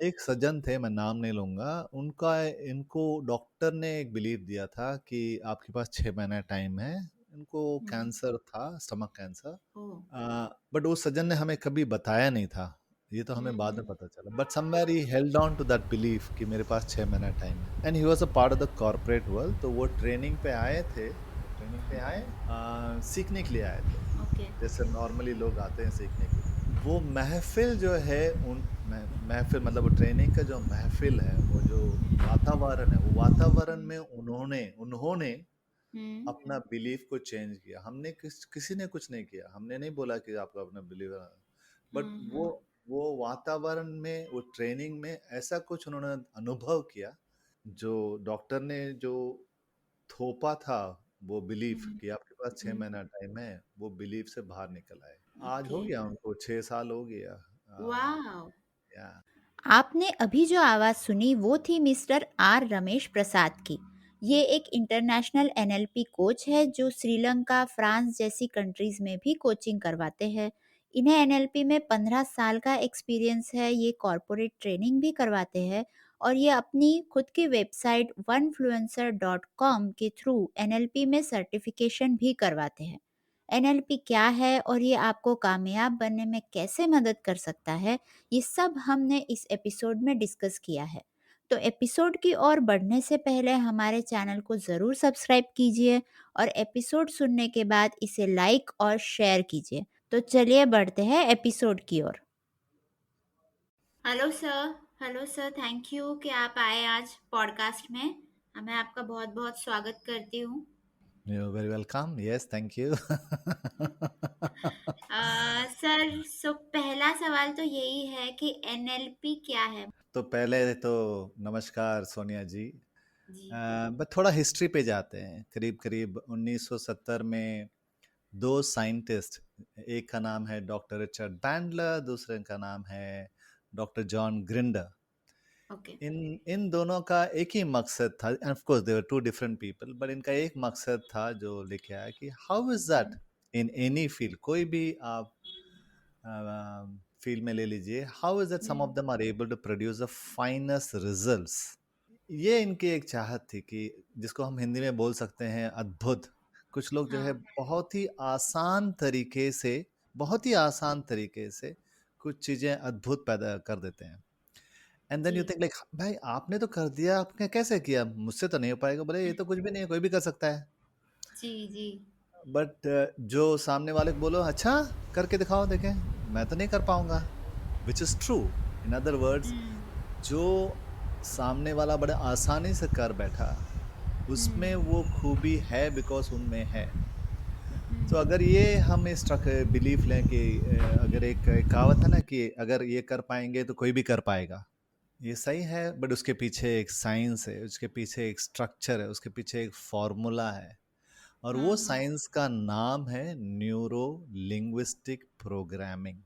एक सज्जन थे, मैं नाम नहीं लूँगा, उनका इनको डॉक्टर ने एक बिलीव दिया था कि आपके पास 6 महीना टाइम है। इनको हुँ। कैंसर था, स्टमक कैंसर। ओह! बट वो सज्जन ने हमें कभी बताया नहीं था। ये तो हुँ, हमें बाद में हुँ। पता चला। But somewhere he held on to that belief कि मेरे पास 6 महीना टाइम है। And he was a part of the corporate world. तो वो ट्रेनिंग पे आए थे। वो ट्रेनिंग पे आए सीखने के लिए आए थे। ओके। जैसे नॉर्मली लोग आते हैं सीखने के लिए। वो महफ़िल जो है महफ़िल मतलब वो ट्रेनिंग का जो महफ़िल है, वो जो वातावरण है, वो वातावरण हुँ, में उन्होंने उन्होंने हुँ, अपना बिलीफ को चेंज किया। हमने किसी ने कुछ नहीं किया। हमने नहीं बोला कि आपको अपना बिलीव बट हुँ, वो हुँ, वो वातावरण में, वो ट्रेनिंग में ऐसा कुछ उन्होंने अनुभव किया, जो डॉक्टर ने जो थोपा था, वो बिलीफ हुँ, कि आपके पास 6 हुँ। महीना टाइम है, वो बिलीफ से बाहर निकल आए। आज हो ओके। गया उनको 6 साल हो गया। वॉव! या आपने अभी जो आवाज़ सुनी वो थी मिस्टर आर रमेश प्रसाद की। ये एक इंटरनेशनल एनएलपी कोच है जो श्रीलंका, फ्रांस जैसी कंट्रीज़ में भी कोचिंग करवाते हैं। इन्हें एनएलपी में 15 साल का एक्सपीरियंस है, ये कॉर्पोरेट ट्रेनिंग भी करवाते हैं और ये अपनी खुद की वेबसाइट onefluencer.com के थ्रू एनएलपी में सर्टिफिकेशन भी करवाते हैं। एनएलपी क्या है और ये आपको कामयाब बनने में कैसे मदद कर सकता है, ये सब हमने इस एपिसोड में डिस्कस किया है। तो एपिसोड की ओर बढ़ने से पहले हमारे चैनल को ज़रूर सब्सक्राइब कीजिए और एपिसोड सुनने के बाद इसे लाइक और शेयर कीजिए। तो चलिए बढ़ते हैं एपिसोड की ओर। Hello sir. Hello sir, thank you कि आप आए आज पॉडकास्ट में। मैं आपका बहुत बहुत स्वागत करती हूँ। You very welcome. Yes, thank you. Sir, पहला सवाल तो यही है कि एनएलपी क्या है? तो पहले तो नमस्कार सोनिया जी। जी। बस थोड़ा हिस्ट्री पे जाते हैं। करीब करीब 1970 में दो साइंटिस्ट, एक का नाम है डॉक्टर रिचर्ड बैंडलर, दूसरे का नाम है डॉक्टर जॉन ग्रिंडर। ओके। इन इन दोनों का एक ही मकसद था। Of course they were two different people, but इनका एक मकसद था जो लिखे आया कि how is that in any field, कोई भी आप फील्ड में ले लीजिए, how is that some of hmm. Them are able to produce the finest results. ये इनकी एक चाहत थी कि जिसको हम हिंदी में बोल सकते हैं अद्भुत। कुछ लोग जो है हाँ। बहुत ही आसान तरीके से, बहुत ही आसान तरीके से कुछ चीजें अद्भुत पैदा कर देते हैं। एंड देन जी। यू थिंक लाइक भाई आपने तो कर दिया, आपने कैसे किया, मुझसे तो नहीं हो पाएगा। बोले ये तो कुछ भी नहीं है, कोई भी कर सकता है। जी, जी। बट जो सामने वाले को बोलो अच्छा करके दिखाओ देखें, मैं तो नहीं कर पाऊंगा, which is true. In other words, hmm, जो सामने वाला बड़े आसानी से कर बैठा, उसमें हुँ, वो खूबी है बिकॉज उनमें है। तो हुँ, अगर ये हम इस बिलीफ लें कि अगर एक कहावत है ना कि अगर ये कर पाएंगे तो कोई भी कर पाएगा, ये सही है। बट उसके पीछे एक साइंस है, उसके पीछे एक स्ट्रक्चर है, उसके पीछे एक फॉर्मूला है। और हाँ, वो हाँ, साइंस का नाम है न्यूरो लिंग्विस्टिक प्रोग्रामिंग,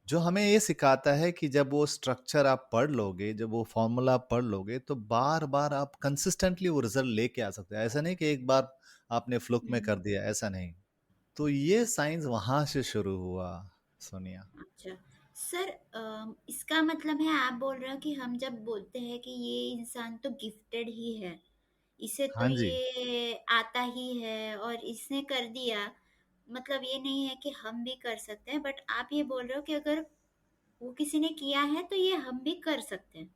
जो हमें ये सिखाता है कि जब वो स्ट्रक्चर आप पढ़ लोगे, जब वो फॉर्मूला पढ़ लोगे, तो बार बार आप कंसिस्टेंटली वो रिजल्ट लेके आ सकते हैं। ऐसा नहीं कि एक बार आपने फ्लुक में हुँ, कर दिया, ऐसा नहीं। तो ये साइंस वहां से शुरू हुआ, सोनिया। अच्छा। सर, इसका मतलब है आप बोल रहे हो कि हम जब बोलते हैं कि ये इंसान तो गिफ्टेड ही है, इसे तो हाँ जी। ये आता ही है और इसने कर दिया, मतलब ये नहीं है कि हम भी कर सकते हैं, बट आप ये बोल रहे हो कि अगर वो किसी ने किया है तो ये हम भी कर सकते हैं।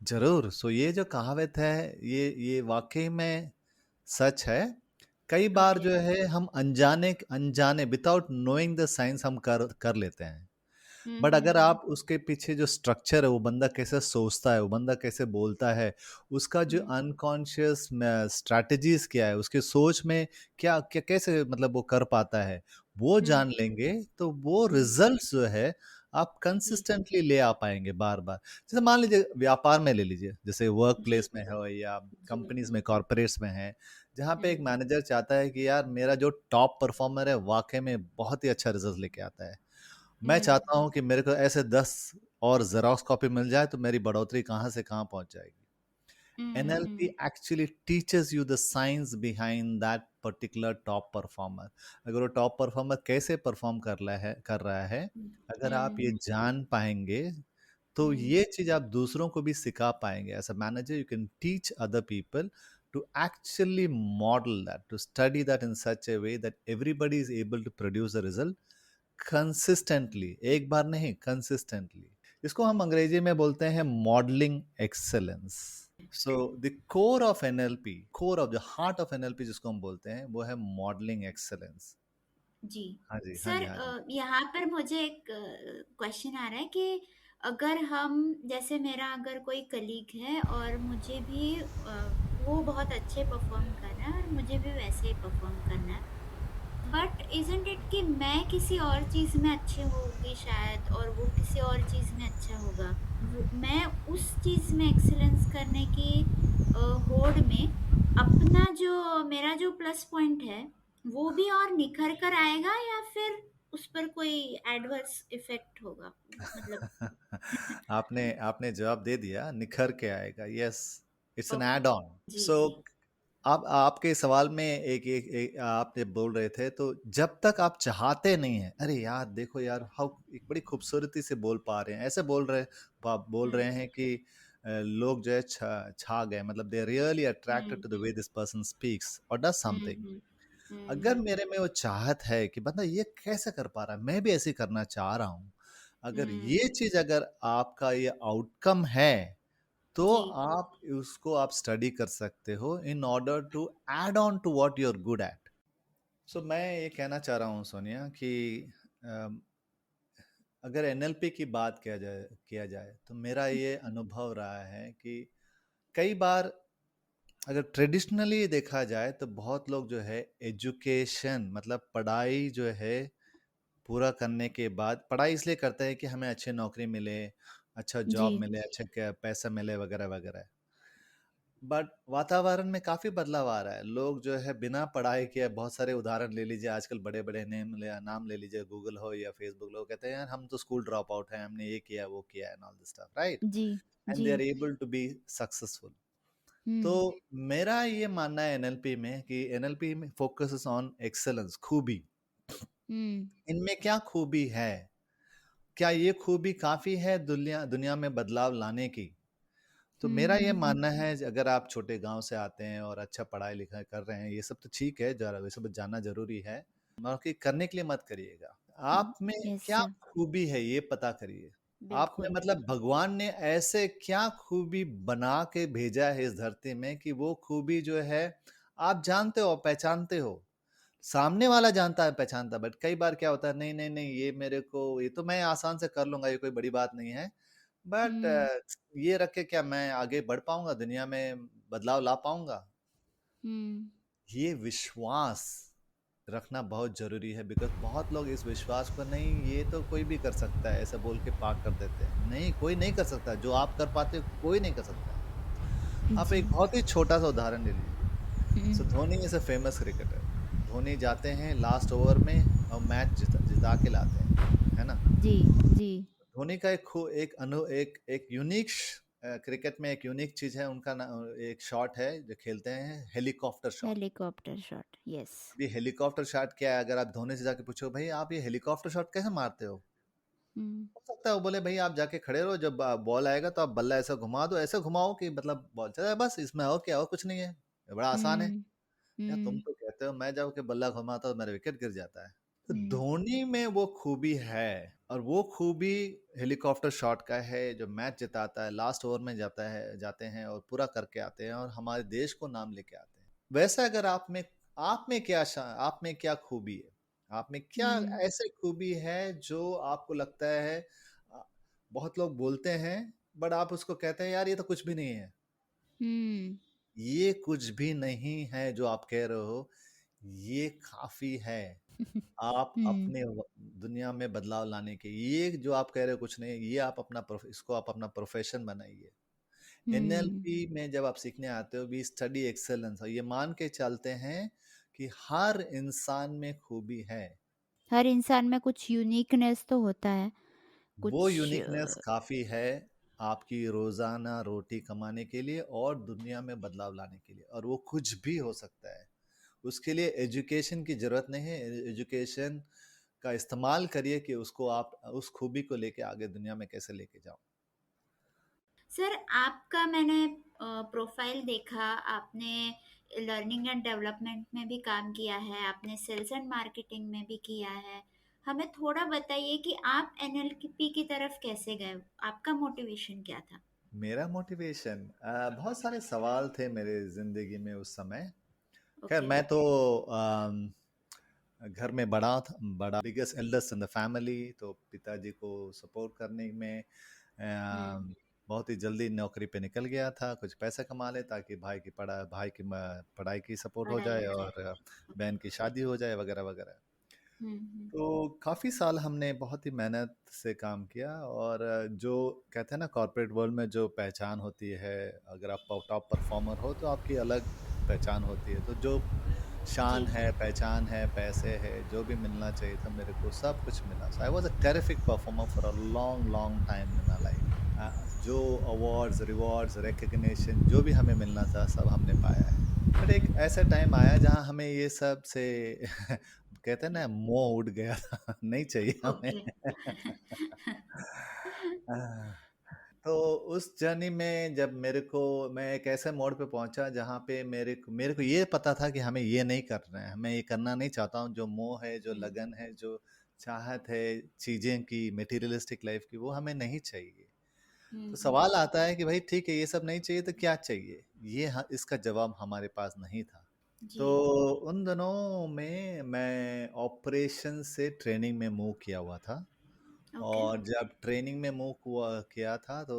जरूर। सो ये जो कहावत है, ये वाकई में सच है। कई बार ओके। जो है हम अनजाने अनजाने विदाउट नोइंग द साइंस हम कर लेते हैं। हुँ, बट हुँ, अगर हुँ, आप उसके पीछे जो स्ट्रक्चर है, वो बंदा कैसे सोचता है, वो बंदा कैसे बोलता है, उसका जो हुँ, अनकॉन्शियस स्ट्रैटेजीज क्या है, उसके सोच में क्या क्या कैसे मतलब वो कर पाता है, वो हुँ, जान लेंगे, तो वो हुँ, रिजल्ट्स जो है आप जी, कंसिस्टेंटली ले आ पाएंगे बार बार। जैसे मान लीजिए व्यापार में ले लीजिए, जैसे वर्क जी, प्लेस में हो या जी, कंपनीज में, कॉर्पोरेट्स में है, जहाँ पे एक हुँ, मैनेजर चाहता है कि यार मेरा जो टॉप परफॉर्मर है वाकई में बहुत ही अच्छा रिजल्ट लेके आता है। मैं हुँ, चाहता हूँ कि मेरे को ऐसे 10 और ज़ेरॉक्स कॉपी मिल जाए तो मेरी बढ़ोतरी कहाँ से कहाँ पहुँच जाएगी। Hmm, NLP hmm, actually teaches you the science behind that particular top performer. अगर वो टॉप परफॉर्मर कैसे परफॉर्म कर रहा है, हुँ, अगर आप ये हुँ, जान पाएंगे, तो हुँ, ये चीज़ आप दूसरों को भी सिखा पाएँगे। As a manager you can teach other people to actually model that, to study that in such a way that everybody is able to produce a result consistently, एक बार नहीं, consistently. इसको हम अंग्रेजी में बोलते हैं modelling excellence. So the core of NLP, core of the heart of NLP जिसको हम बोलते हैं, वो है मॉडलिंग एक्सेलेंस। जी। हाँ जी, हाँ सर, जी, हाँ जी। यहाँ पर मुझे एक क्वेश्चन आ रहा है कि अगर हम, जैसे मेरा अगर कोई कलीग है और मुझे भी वो बहुत अच्छे परफ़ॉर्म कर रहा है और मुझे भी वैसे ही परफ़ॉर्म करना है। बट इज़न्ट इट कि मैं किसी और चीज़ में अच्छी होऊँगी शायद और वो किसी और चीज़ में अच्छा होगा। वो मैं उस चीज़ में एक्सीलेंस करने की होड़ में अपना जो मेरा जो प्लस पॉइंट है, वो भी और निखर कर आएगा या फिर उस पर कोई एडवर्स इफ़ेक्ट होगा? मतलब आपने आपने जवाब दे दिया, निखर के आएगा। Yes, it's an okay. Add on. जी, सो जी। आप आपके सवाल में एक आप जब बोल रहे थे, तो जब तक आप चाहते नहीं हैं, अरे यार देखो यार, हाउ एक बड़ी खूबसूरती से बोल पा रहे हैं, ऐसे बोल हुँ, रहे हैं कि लोग जो है छा गए, मतलब they are really attracted hmm, to the way this person speaks और डज हुँ, समथिंग। हुँ, अगर हुँ, मेरे में वो चाहत है कि बंदा ये कैसे कर पा रहा है, मैं भी ऐसे ही करना चाह रहा हूँ, अगर हुँ, ये चीज, अगर आपका ये आउटकम है, तो जी, आप उसको आप स्टडी कर सकते हो in order to add on to what you are good at. So मैं ये कहना चाह रहा हूँ सोनिया कि अम, अगर एनएलपी की बात किया जाए तो मेरा ये अनुभव रहा है कि कई बार अगर ट्रेडिशनली देखा जाए तो बहुत लोग जो है एजुकेशन, मतलब पढ़ाई जो है पूरा करने के बाद, पढ़ाई इसलिए करते हैं कि हमें अच्छी नौकरी मिले, अच्छा जी। जॉब मिले, अच्छा पैसा मिले वगैरह वगैरह। बट वातावरण में काफी बदलाव आ रहा है। लोग जो है बिना पढ़ाई के, बहुत सारे उदाहरण ले लीजिए, आजकल बड़े बड़े नाम ले लीजिए, गूगल हो या फेसबुक, लोग कहते हैं यार हम तो स्कूल ड्रॉप आउट है, हमने ये किया वो किया and all this stuff, right? जी, एंड जी। They are able to be successful. तो हुँ, मेरा ये मानना है एनएलपी में कि एनएलपी में फोकसेस ऑन एक्सेलेंस, खूबी। हुँ, इनमें क्या खूबी है? क्या ये खूबी काफी है दुनिया दुनिया में बदलाव लाने की? तो मेरा हुँ, ये मानना है, अगर आप छोटे गांव से आते हैं और अच्छा पढ़ाई लिखाई कर रहे हैं, ये सब तो ठीक है, जरा ये सब जानना जरूरी है, बाकी करने के लिए मत करिएगा। आप में यस क्या सर, खूबी है ये पता करिए। आप में, बिल्कुल। मतलब भगवान ने ऐसे क्या खूबी बना के भेजा है इस धरती में कि वो खूबी जो है आप जानते हो, पहचानते हो, सामने वाला जानता है, पहचानता है, बट कई बार क्या होता है, नहीं नहीं नहीं, ये मेरे को, ये तो मैं आसान से कर लूंगा, ये कोई बड़ी बात नहीं है, बट हुँ, ये रख के क्या मैं आगे बढ़ पाऊंगा, दुनिया में बदलाव ला पाऊंगा? हुँ, ये विश्वास रखना बहुत जरूरी है, बिकॉज बहुत लोग इस विश्वास को, नहीं ये तो कोई भी कर सकता है, ऐसा बोल के पार कर देते हैं। नहीं, कोई नहीं कर सकता, जो आप कर पाते हो कोई नहीं कर सकता। आप जी, एक बहुत ही छोटा सा उदाहरण ले लीजिए। Hmm, so Dhoni is a famous cricketer. Dhoni जाते हैं लास्ट ओवर में और मैच जिता के लाते हैं, है ना? जी, जी, धोनी का एक यूनिक क्रिकेट में एक यूनिक चीज है उनका एक शॉट है जो खेलते हैं, helicopter shot. Helicopter shot, yes. अभी हेलीकॉप्टर शॉट क्या है, अगर आप धोनी से जाके पूछो भाई आप ये हेलीकॉप्टर शॉट कैसे मारते हुँ, हो सकता है वो बोले भाई आप जाके खड़े रहो, जब बॉल आएगा तो आप बल्ला ऐसा घुमा दो, ऐसे घुमाओ कि मतलब बॉल चले जाए, बस इसमें और क्या, और कुछ नहीं है, ये बड़ा आसान है। हुँ, यार तुम हुँ, तो कहते हो, मैं जाके बल्ला घुमाता हूँ मेरा विकेट गिर जाता है। तो हुँ, धोनी में वो खूबी है, और वो खूबी हेलीकॉप्टर शॉट का है, जो मैच जिताता है, लास्ट ओवर में जाते हैं और पूरा करके आते हैं और हमारे देश को नाम लेके आते हैं। वैसे अगर आप में क्या खूबी है, आप में क्या हुँ, ऐसे खूबी है जो आपको लगता है, अ, बहुत लोग बोलते हैं बट आप उसको कहते हैं यार ये तो कुछ भी नहीं है, हुँ, ये कुछ भी नहीं है जो आप कह रहे हो, ये काफ़ी है। आप हुँ, अपने दुनिया में बदलाव लाने के, ये जो आप कह रहे हो कुछ नहीं, ये आप इसको आप अपना प्रोफेशन बनाइए। हुँ। एनएलपी में जब आप सीखने आते हो, वी स्टडी एक्सेलेंस, और ये मान के चलते हैं कि हर इंसान में खूबी है। हर इंसान में कुछ यूनिकनेस तो होता है, वो कुछ यूनिकनेस काफ़ी है आपकी रोज़ाना रोटी कमाने के लिए और दुनिया में बदलाव लाने के लिए, और वो कुछ भी हो सकता है। उसके लिए एजुकेशन की ज़रूरत नहीं है, एजुकेशन का इस्तेमाल करिए कि उसको आप उस खूबी को लेके आगे दुनिया में कैसे लेके जाओ। सर, आपका मैंने प्रोफ़ाइल देखा, आपने लर्निंग एंड डेवलपमेंट में भी काम किया है, आपने सेल्स एंड मार्केटिंग में भी किया है। हमें थोड़ा बताइए कि आप एनएलपी की तरफ कैसे गए? आपका मोटिवेशन क्या था? मेरा मोटिवेशन, बहुत सारे सवाल थे मेरे ज़िंदगी में उस समय। खैर ओके। मैं तो घर में बड़ा था, बड़ा biggest eldest in the family, तो पिताजी को सपोर्ट करने में हुँ, बहुत ही जल्दी नौकरी पे निकल गया था, कुछ पैसे कमा ले ताकि भाई की पढ़ाई की सपोर्ट हो पढ़ाई जाए हो जाए। और ओके। बहन की शादी हो जाए वगैरह वगैरह। हुँ, हुँ। तो काफ़ी साल हमने बहुत ही मेहनत से काम किया और जो कहते हैं ना कॉर्पोरेट वर्ल्ड में जो पहचान होती है, अगर आप टॉप परफॉर्मर हो तो आपकी अलग पहचान होती है। तो जो शान जी, है, पहचान है, पैसे है, जो भी मिलना चाहिए था मेरे को सब कुछ मिला। So I was a terrific performer for a long, long time in my life. जो अवार्ड्स, रिवॉर्ड्स, रिकॉग्निशन जो भी हमें मिलना था सब हमने पाया है। बट एक ऐसा टाइम आया जहाँ हमें ये सब से कहते हैं ना मोह उठ गया था, नहीं चाहिए हमें। ओके। आह, तो उस जर्नी में जब मैं एक ऐसे मोड़ पे पहुंचा जहाँ पे मेरे को ये पता था कि हमें ये नहीं करना है, मैं ये करना नहीं चाहता हूँ। जो मोह है, जो हुँ, लगन है, जो चाहत है चीजें की, मटेरियलिस्टिक लाइफ की, वो हमें नहीं चाहिए। हुँ, तो हुँ। सवाल आता है कि भाई ठीक है, ये सब नहीं चाहिए तो क्या चाहिए? इसका जवाब हमारे पास नहीं था। जी, तो उन दिनों में मैं ऑपरेशन से ट्रेनिंग में मूव किया हुआ था। ओके। और जब ट्रेनिंग में मूव हुआ किया था तो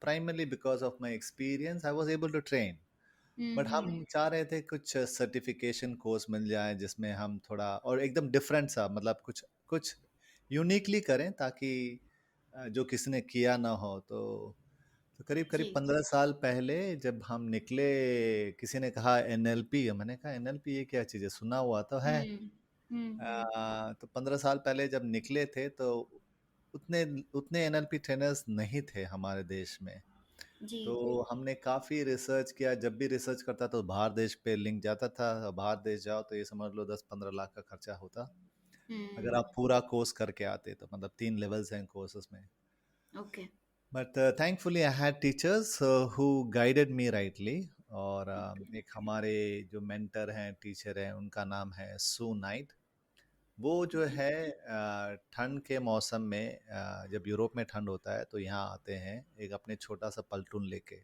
primarily because of my experience I was able to train. Hmm, but hmm. हम चाह रहे थे कुछ सर्टिफिकेशन कोर्स मिल जाए जिसमें हम थोड़ा और एकदम डिफरेंट सा, मतलब कुछ कुछ यूनिकली करें ताकि जो किसी ने किया ना हो। तो करीब करीब जी। 15 साल पहले जब हम निकले, किसी ने कहा एनएलपी, मैंने कहा एनएलपी ये क्या चीज़ है, सुना हुआ तो है। हुँ, हुँ, हुँ। तो 15 साल पहले जब निकले थे तो उतने उतने एनएलपी ट्रेनर्स नहीं थे हमारे देश में। जी। तो हमने काफ़ी रिसर्च किया, जब भी रिसर्च करता तो बाहर देश पे लिंक जाता था। बाहर देश जाओ तो ये समझ लो 10-15 लाख का खर्चा होता अगर हुँ, आप पूरा कोर्स करके आते, तो मतलब 3 लेवल्स हैं कोर्सेज में। Okay, but thankfully I had teachers who guided me rightly. और ओके। एक हमारे जो मेंटर हैं, टीचर हैं, उनका नाम है सू नाइट। वो जो जी, है ठंड के मौसम में, जब यूरोप में ठंड होता है तो यहाँ आते हैं एक अपने छोटा सा पल्टून लेके,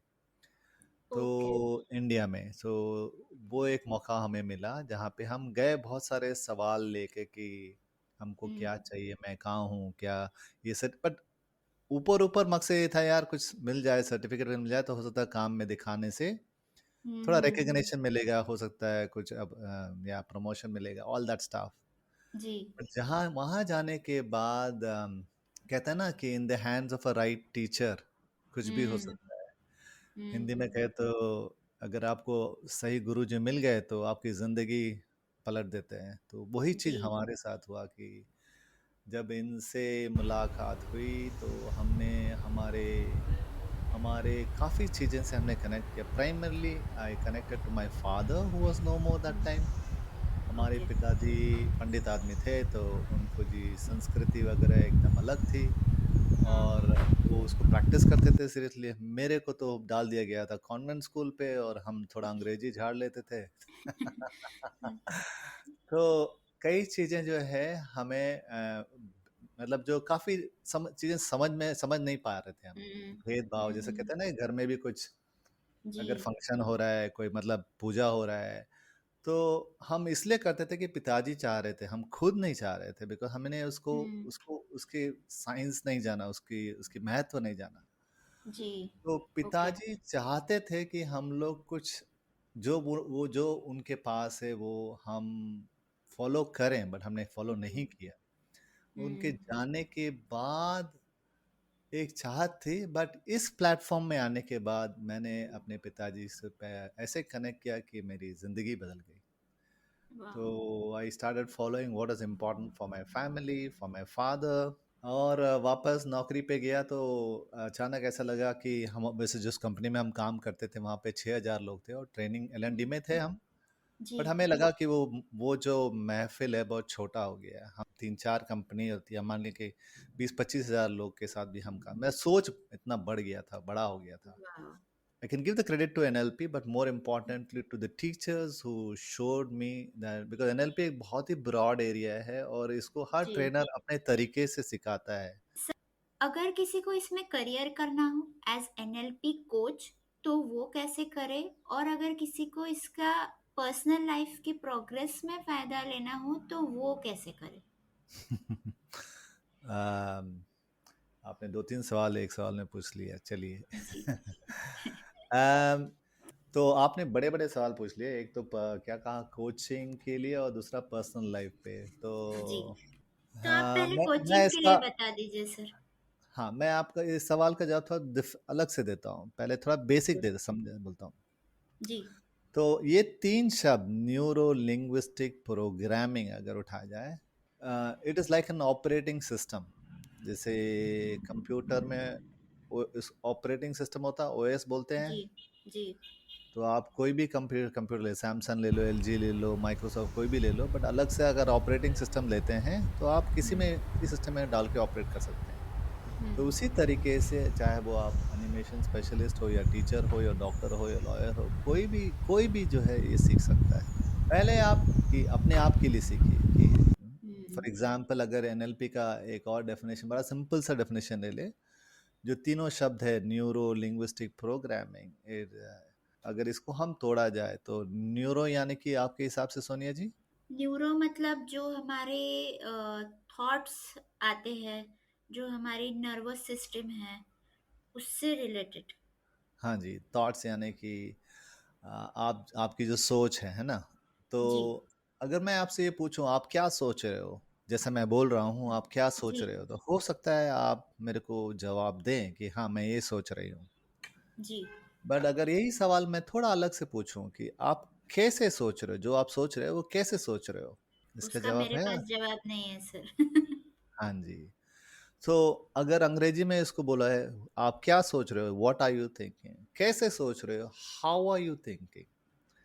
तो ओके। इंडिया में। सो वो एक मौका हमें मिला जहाँ पे हम गए बहुत सारे सवाल लेके कि हमको हुँ, क्या चाहिए, मैं कहाँ हूँ, क्या ये सब। बट ऊपर ऊपर मकसद ये था यार कुछ मिल जाए, सर्टिफिकेट मिल जाए तो हो सकता है काम में दिखाने से हुँ, थोड़ा हुँ, हुँ। रिकग्निशन मिलेगा, हो सकता है कुछ अब या प्रमोशन मिलेगा, ऑल दैट स्टाफ। जी। जहाँ वहाँ जाने के बाद कहते हैं ना कि in the hands of a right teacher कुछ भी हो हुँ, सकता है। हुँ, हिंदी में हुँ। कहे तो अगर आपको सही गुरु जी मिल गए तो आपकी ज़िंदगी पलट देते हैं। तो वही जी। चीज़ हमारे साथ हुआ कि जब इनसे मुलाकात हुई तो हमने हमारे हमारे काफ़ी चीज़ें से हमने कनेक्ट किया। Primarily I connected to my father who was no more that time. हमारे ओके। पिताजी पंडित आदमी थे तो उनको जी संस्कृति वगैरह एकदम अलग थी हाँ, और हाँ। वो उसको प्रैक्टिस करते थे सीरियसली। मेरे को तो डाल दिया गया था कॉन्वेंट स्कूल पे और हम थोड़ा अंग्रेजी झाड़ लेते थे। तो कई चीज़ें जो है हमें मतलब जो काफ़ी चीज़ें समझ नहीं पा रहे थे हम। हुँ, भेदभाव हुँ, जैसे हुँ। कहते हैं ना घर में भी कुछ जी। अगर फंक्शन हो रहा है, कोई मतलब पूजा हो रहा है, तो हम इसलिए करते थे कि पिताजी चाह रहे थे, हम खुद नहीं चाह रहे थे। बिकॉज़ हमने उसको हुँ, उसको उसकी साइंस नहीं जाना, उसकी उसकी महत्व नहीं जाना। जी। तो ओके। पिताजी चाहते थे कि हम लोग कुछ जो वो जो उनके पास है वो हम फॉलो करें, बट हमने फॉलो नहीं हुँ, किया। उनके हुँ, जाने के बाद एक चाहत थी, बट इस प्लेटफॉर्म में आने के बाद मैंने अपने पिताजी से ऐसे कनेक्ट किया कि मेरी ज़िंदगी बदल गई। तो wow! I started following what is important for my family, for my father. और वापस नौकरी पे गया तो अचानक ऐसा लगा कि हम वैसे जिस कंपनी में हम काम करते थे वहाँ पे 6,000 लोग थे और ट्रेनिंग एलएनडी में थे हम। जी। बट हमें लगा कि वो जो महफ़िल है बहुत छोटा हो गया है। हम 3-4 कंपनी होती है, मान लें कि 20-25 हज़ार लोग के साथ भी हम काम, मैं सोच इतना बढ़ गया था, बड़ा हो गया था। वाह! I can give the credit to NLP, but more importantly to the teachers who showed me that because NLP एक बहुत ही ब्रॉड एरिया है और इसको हर जी। ट्रेनर अपने तरीके से सिखाता है। सर, अगर किसी को इसमें करियर करना हो एज़ एनएलपी कोच, तो वो कैसे करे? और अगर किसी को इसका पर्सनल लाइफ़ की प्रोग्रेस में फ़ायदा लेना हो, तो वो कैसे करे? अम, आपने 2-3 सवाल एक सवाल में पूछ लिया, चलिए। जी। अम, तो आपने बड़े-बड़े सवाल पूछ लिए, एक तो क्या कहा कोचिंग के लिए और दूसरा पर्सनल लाइफ पे। तो जी। तो आप हाँ, पहले मैं कोचिंग के लिए इसका बता दीजिए सर। हाँ, मैं आपका इस सवाल का जवाब थोड़ा अलग से देता हूँ। पहले थोड़ा बेसिक दे समझ बोलता हूँ। जी। तो ये 3 शब्द न्यूरो लिंग्विस्टिक प्रोग्रामिंग अगर उठाया जाए, it is like an operating system. जैसे कंप्यूटर में इस ऑपरेटिंग सिस्टम होता है, ओएस बोलते हैं। जी। जी। तो आप कोई भी कंप्यूटर कंप्यूटर ले, सैमसंग ले लो, एलजी ले लो, माइक्रोसॉफ्ट कोई भी ले लो, बट अलग से अगर ऑपरेटिंग सिस्टम लेते हैं तो आप किसी हुँ, में किसी सिस्टम में डाल के ऑपरेट कर सकते हैं। हुँ, तो उसी तरीके से चाहे वो आप एनिमेशन स्पेशलिस्ट हो या टीचर हो या डॉक्टर हो या लॉयर हो, कोई भी जो है ये सीख सकता है। पहले आप कि अपने आप के लिए सीखिए कि फॉर हुँ। एग्जांपल अगर एनएलपी का एक और डेफिनेशन, बड़ा सिंपल सा डेफिनेशन ले ले, जो तीनों शब्द है न्यूरो लिंग्विस्टिक प्रोग्रामिंग, अगर इसको हम तोड़ा जाए तो न्यूरो यानी कि आपके हिसाब से सोनिया जी? न्यूरो मतलब जो हमारे थॉट्स आते हैं, जो हमारी नर्वस सिस्टम है, उससे रिलेटेड। हाँ जी, थॉट्स यानी कि आप आपकी जो सोच है ना? जी। तो अगर मैं आपसे ये पूछूँ आप क्या सोच रहे हो? जैसा मैं बोल रहा हूँ आप क्या सोच जी। रहे हो? तो हो सकता है आप मेरे को जवाब दें कि हाँ, मैं ये सोच रही हूँ। जी। बट अगर यही सवाल मैं थोड़ा अलग से पूछूँ कि आप कैसे सोच रहे हो? जो आप सोच रहे हो वो कैसे सोच रहे हो? इसका उसका जवाब मेरे है? पास जवाब नहीं है सर। हाँ जी। तो अगर अंग्रेजी में इसको बोला है, आप क्या सोच रहे हो? What are you thinking? कैसे सोच रहे हो? How are you thinking?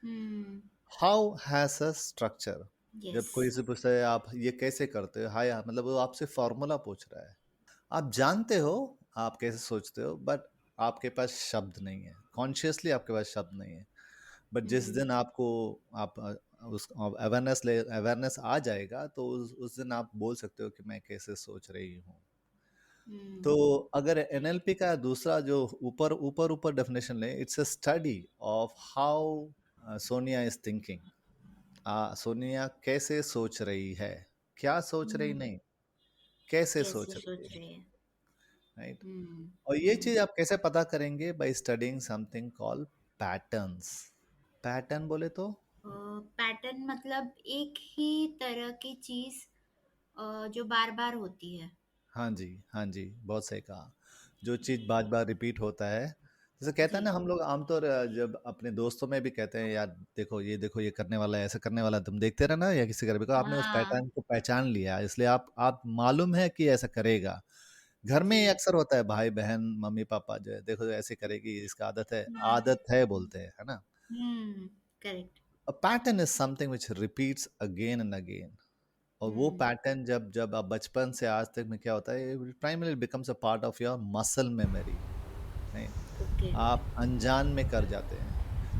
Hmm, how has a structure. Yes. जब कोई से पूछता है आप ये कैसे करते हो? हाय मतलब वो आपसे फॉर्मूला पूछ रहा है। आप जानते हो आप कैसे सोचते हो, बट आपके पास शब्द नहीं है। कॉन्शियसली आपके पास शब्द नहीं है। बट जिस हुँ, दिन आपको आप उस अवेयरनेस आ जाएगा तो उस दिन आप बोल सकते हो कि मैं कैसे सोच रही हूँ। तो हुँ, अगर एनएलपी का दूसरा जो ऊपर ऊपर ऊपर डेफिनेशन ले, it's a study of how Sonia is thinking. Sonia कैसे सोच रही है, क्या सोच रही हुँ, नहीं, कैसे कैसे सोच रही सोच है, रहे हैं? राइट। हुँ, और ये हुँ। चीज आप कैसे पता करेंगे? By studying something called patterns. Pattern बोले तो पैटर्न मतलब एक ही तरह की चीज़ जो बार-बार होती है। हाँ जी, हाँ जी, बहुत सही कहा। जो चीज़ बार-बार रिपीट होता है, जैसे कहते हैं जी। ना हम लोग आमतौर जब अपने दोस्तों में भी कहते हैं यार देखो ये करने वाला है, ऐसा करने वाला है, तुम देखते रहना या किसी का, बिकॉज़ आपने उस हाँ, पैटर्न को पहचान लिया, इसलिए आप मालूम है कि ऐसा करेगा। घर में ये जी। अक्सर होता है भाई-बहन, मम्मी-पापा जो है, देखो ऐसे करेगी, इसका हुँ, आदत है बोलते हैं, है ना? Hmm, correct. A pattern is something which repeats again and again. और वो हुँ, पैटर्न जब जब आप बचपन से आज तक में क्या होता है, primary becomes a part of your muscle memory, नहीं? ओके। आप अनजान में कर जाते हैं।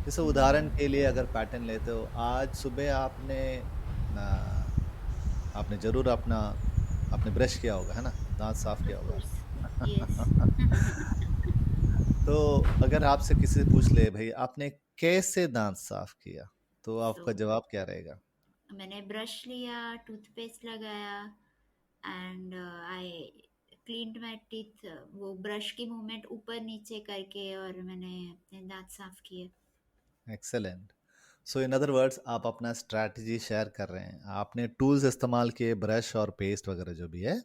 जैसे उदाहरण हुँ, के लिए अगर पैटर्न लेते हो, आज सुबह आपने जरूर आपने ब्रश किया होगा, है ना? दांत साफ किया ऑफ होगा। Course, yes. तो अगर आपसे किसी से पूछ ले भाई आपने कैसे दांत साफ किया, तो सो आपका जवाब क्या रहेगा? मैंने ब्रश लिया, टूथपेस्ट लगाया and I cleaned my teeth, वो ब्रश की मूवमेंट ऊपर-नीचे करके और मैंने अपने दाँत साफ किए। एक्सेलेंट। सो इन अदर वर्ड्स आप अपना स्ट्रैटेजी शेयर कर रहे हैं, आपने टूल्स इस्तेमाल किए, ब्रश और पेस्ट वगैरह जो भी है,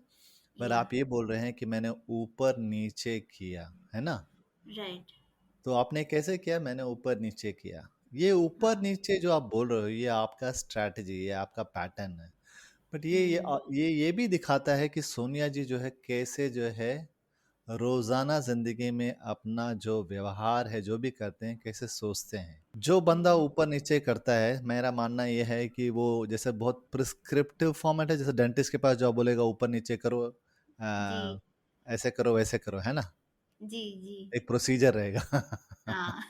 पर या आप ये बोल रहे हैं कि मैंने ऊपर नीचे किया, है ना? राइट। तो आपने कैसे किया? मैंने ऊपर नीचे किया। ये ऊपर हाँ। नीचे जो आप बोल रहे हो ये आपका स्ट्रैटेजी, ये आपका पैटर्न है। बट हुँ, ये भी दिखाता है कि सोनिया जी जो है कैसे जो है रोजाना जिंदगी में अपना जो व्यवहार है, जो भी करते हैं, कैसे सोचते हैं। जो बंदा हुँ, ऊपर नीचे करता है, मेरा मानना ये है कि वो जैसे बहुत प्रिस्क्रिप्टिव फॉर्मेट है, जैसे डेंटिस्ट के पास जाओ, बोलेगा ऊपर नीचे करो, जी, ऐसे करो वैसे करो, है ना, जी, जी। एक प्रोसीजर रहेगा। हाँ।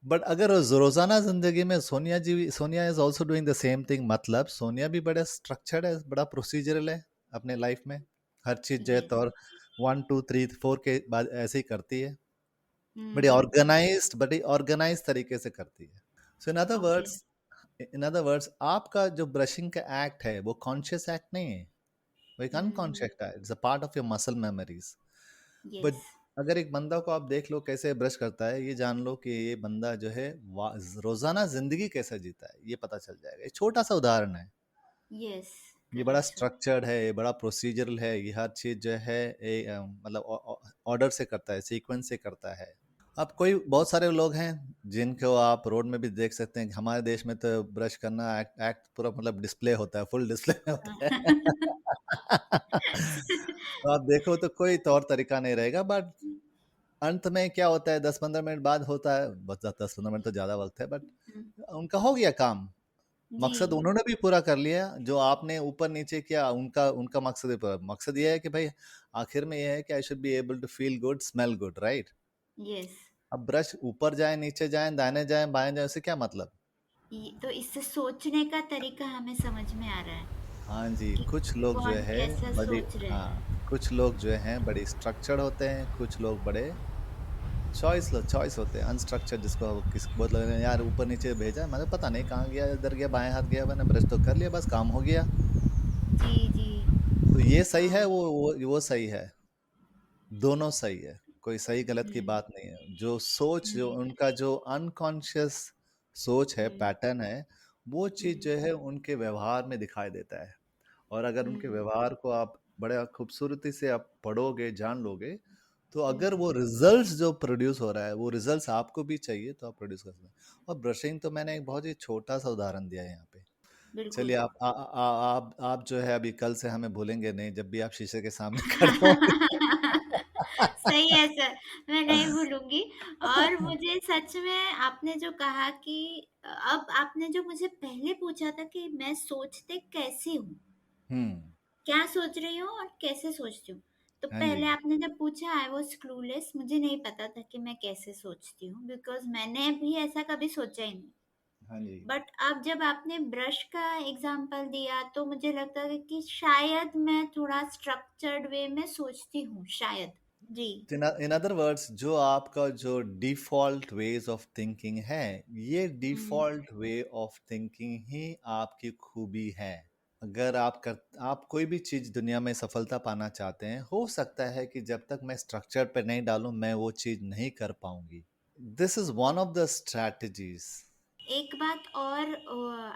बट अगर रोजाना जिंदगी में Sonia is also doing the same thing, मतलब सोनिया भी बड़ा स्ट्रक्चर्ड है, बड़ा प्रोसीजरल है अपने लाइफ में। हर चीज जो है यस। तो और 1 2 3 4 के बाद ऐसे ही करती है, हुँ, बड़ी हुँ, हुँ। ऑर्गेनाइज तरीके से करती है। So okay. इन अदर वर्ड्स आपका जो ब्रशिंग का एक्ट है वो कॉन्शियस एक्ट नहीं है, वो एक हुँ, अनकॉन्शियस एक्ट है, it's a part of your muscle memories. Yes. But अगर एक बंदा को आप देख लो कैसे ब्रश करता है, ये जान लो कि ये बंदा जो है रोजाना जिंदगी कैसे जीता है, ये पता चल जाएगा। ये छोटा सा उदाहरण है, यस, ये बड़ा करेक्ट सर। स्ट्रक्चर्ड है, ये बड़ा प्रोसीजरल है, ये हर चीज जो है मतलब ऑर्डर से करता है, सीक्वेंस से करता है। अब कोई बहुत सारे लोग हैं जिनको आप रोड में भी देख सकते हैं। हमारे देश में तो ब्रश करना एक्ट एक्ट पूरा मतलब डिस्प्ले होता है, फुल डिस्प्ले में होता है। तो आप देखो तो कोई तौर तरीका नहीं रहेगा, बट अंत में क्या होता है, 10 15 मिनट बाद होता है, बस 10 15 मिनट तो ज्यादा वक्त है, बट हुँ, उनका हो गया काम। जी। मकसद उन्होंने भी पूरा कर लिया, जो आपने ऊपर नीचे किया उनका उनका मकसद भी पूरा। मकसद ये है कि भाई आखिर में ये है कि I should be able to feel good, smell good, right. Yes. अब ब्रश ऊपर जाए, नीचे जाए, दाहिने जाए, बाएं जाए, उससे क्या मतलब। ये तो इससे सोचने का तरीका हमें समझ में आ रहा है हाँ जी, कि कुछ लोग जो कौन है कैसा बड़ी, सोच रहे हाँ, हैं। कुछ लोग जो हैं बड़े स्ट्रक्चर्ड होते हैं, कुछ लोग बड़े चॉइस होते हैं अनस्ट्रक्चर्ड, जिसको किस बहुत लोग ने यार ऊपर नीचे भेजा, मैंने पता नहीं कहाँ गया, इधर गया, बाएं हाथ गया, मैंने ब्रश तो कर लिया, बस काम हो गया। जी, जी। तो ये सही है, हाँ। वो सही है, दोनों सही है, कोई सही गलत की हुँ, बात नहीं है। जो सोच, जो हुँ, उनका जो अनकॉन्शियस सोच है, हुँ, पैटर्न है, वो चीज़ हुँ, जो है उनके व्यवहार में दिखाई देता है। और अगर उनके हुँ, व्यवहार को आप बड़े खूबसूरती से आप पढ़ोगे, जान लोगे, तो हुँ। अगर वो रिजल्ट्स जो प्रोड्यूस हो रहा है, वो रिजल्ट्स आपको भी चाहिए तो आप प्रोड्यूस कर सकते हैं। और ब्रशिंग तो मैंने एक बहुत ही छोटा सा उदाहरण दिया है यहाँ पे। बिल्कुल। चलिए आप जो है अभी कल से हमें भूलेंगे नहीं, जब भी आप शीशे के सामने खड़े होंगे। सही है सर, मैं नहीं भूलूँगी। और मुझे सच में आपने जो कहा कि अब आपने जो मुझे पहले पूछा था कि मैं सोचते कैसे हूँ? हम्म। क्या सोच रही हूँ और कैसे सोचती हूँ? तो हाँ जी। पहले आपने जब पूछा आई वाज़ क्लूलेस, मुझे नहीं पता था कि मैं कैसे सोचती हूँ बिकॉज़ मैंने भी ऐसा कभी सोचा ही नहीं। हाँ जी। बट अब जब आपने ब्रश का एग्ज़ाम्पल दिया तो मुझे लगता है कि शायद मैं थोड़ा स्ट्रक्चर्ड वे में सोचती हूँ, शायद। जी। इन अदर वर्ड्स, जो आपका जो डिफॉल्ट वेज ऑफ थिंकिंग है, ये हुँ, डिफॉल्ट वे ऑफ थिंकिंग ही आपकी खूबी है। अगर आप कोई भी चीज दुनिया में सफलता पाना चाहते हैं, हो सकता है कि जब तक मैं स्ट्रक्चर पे नहीं डालूं, मैं वो चीज नहीं कर पाऊंगी। This is one of the strategies. एक बात और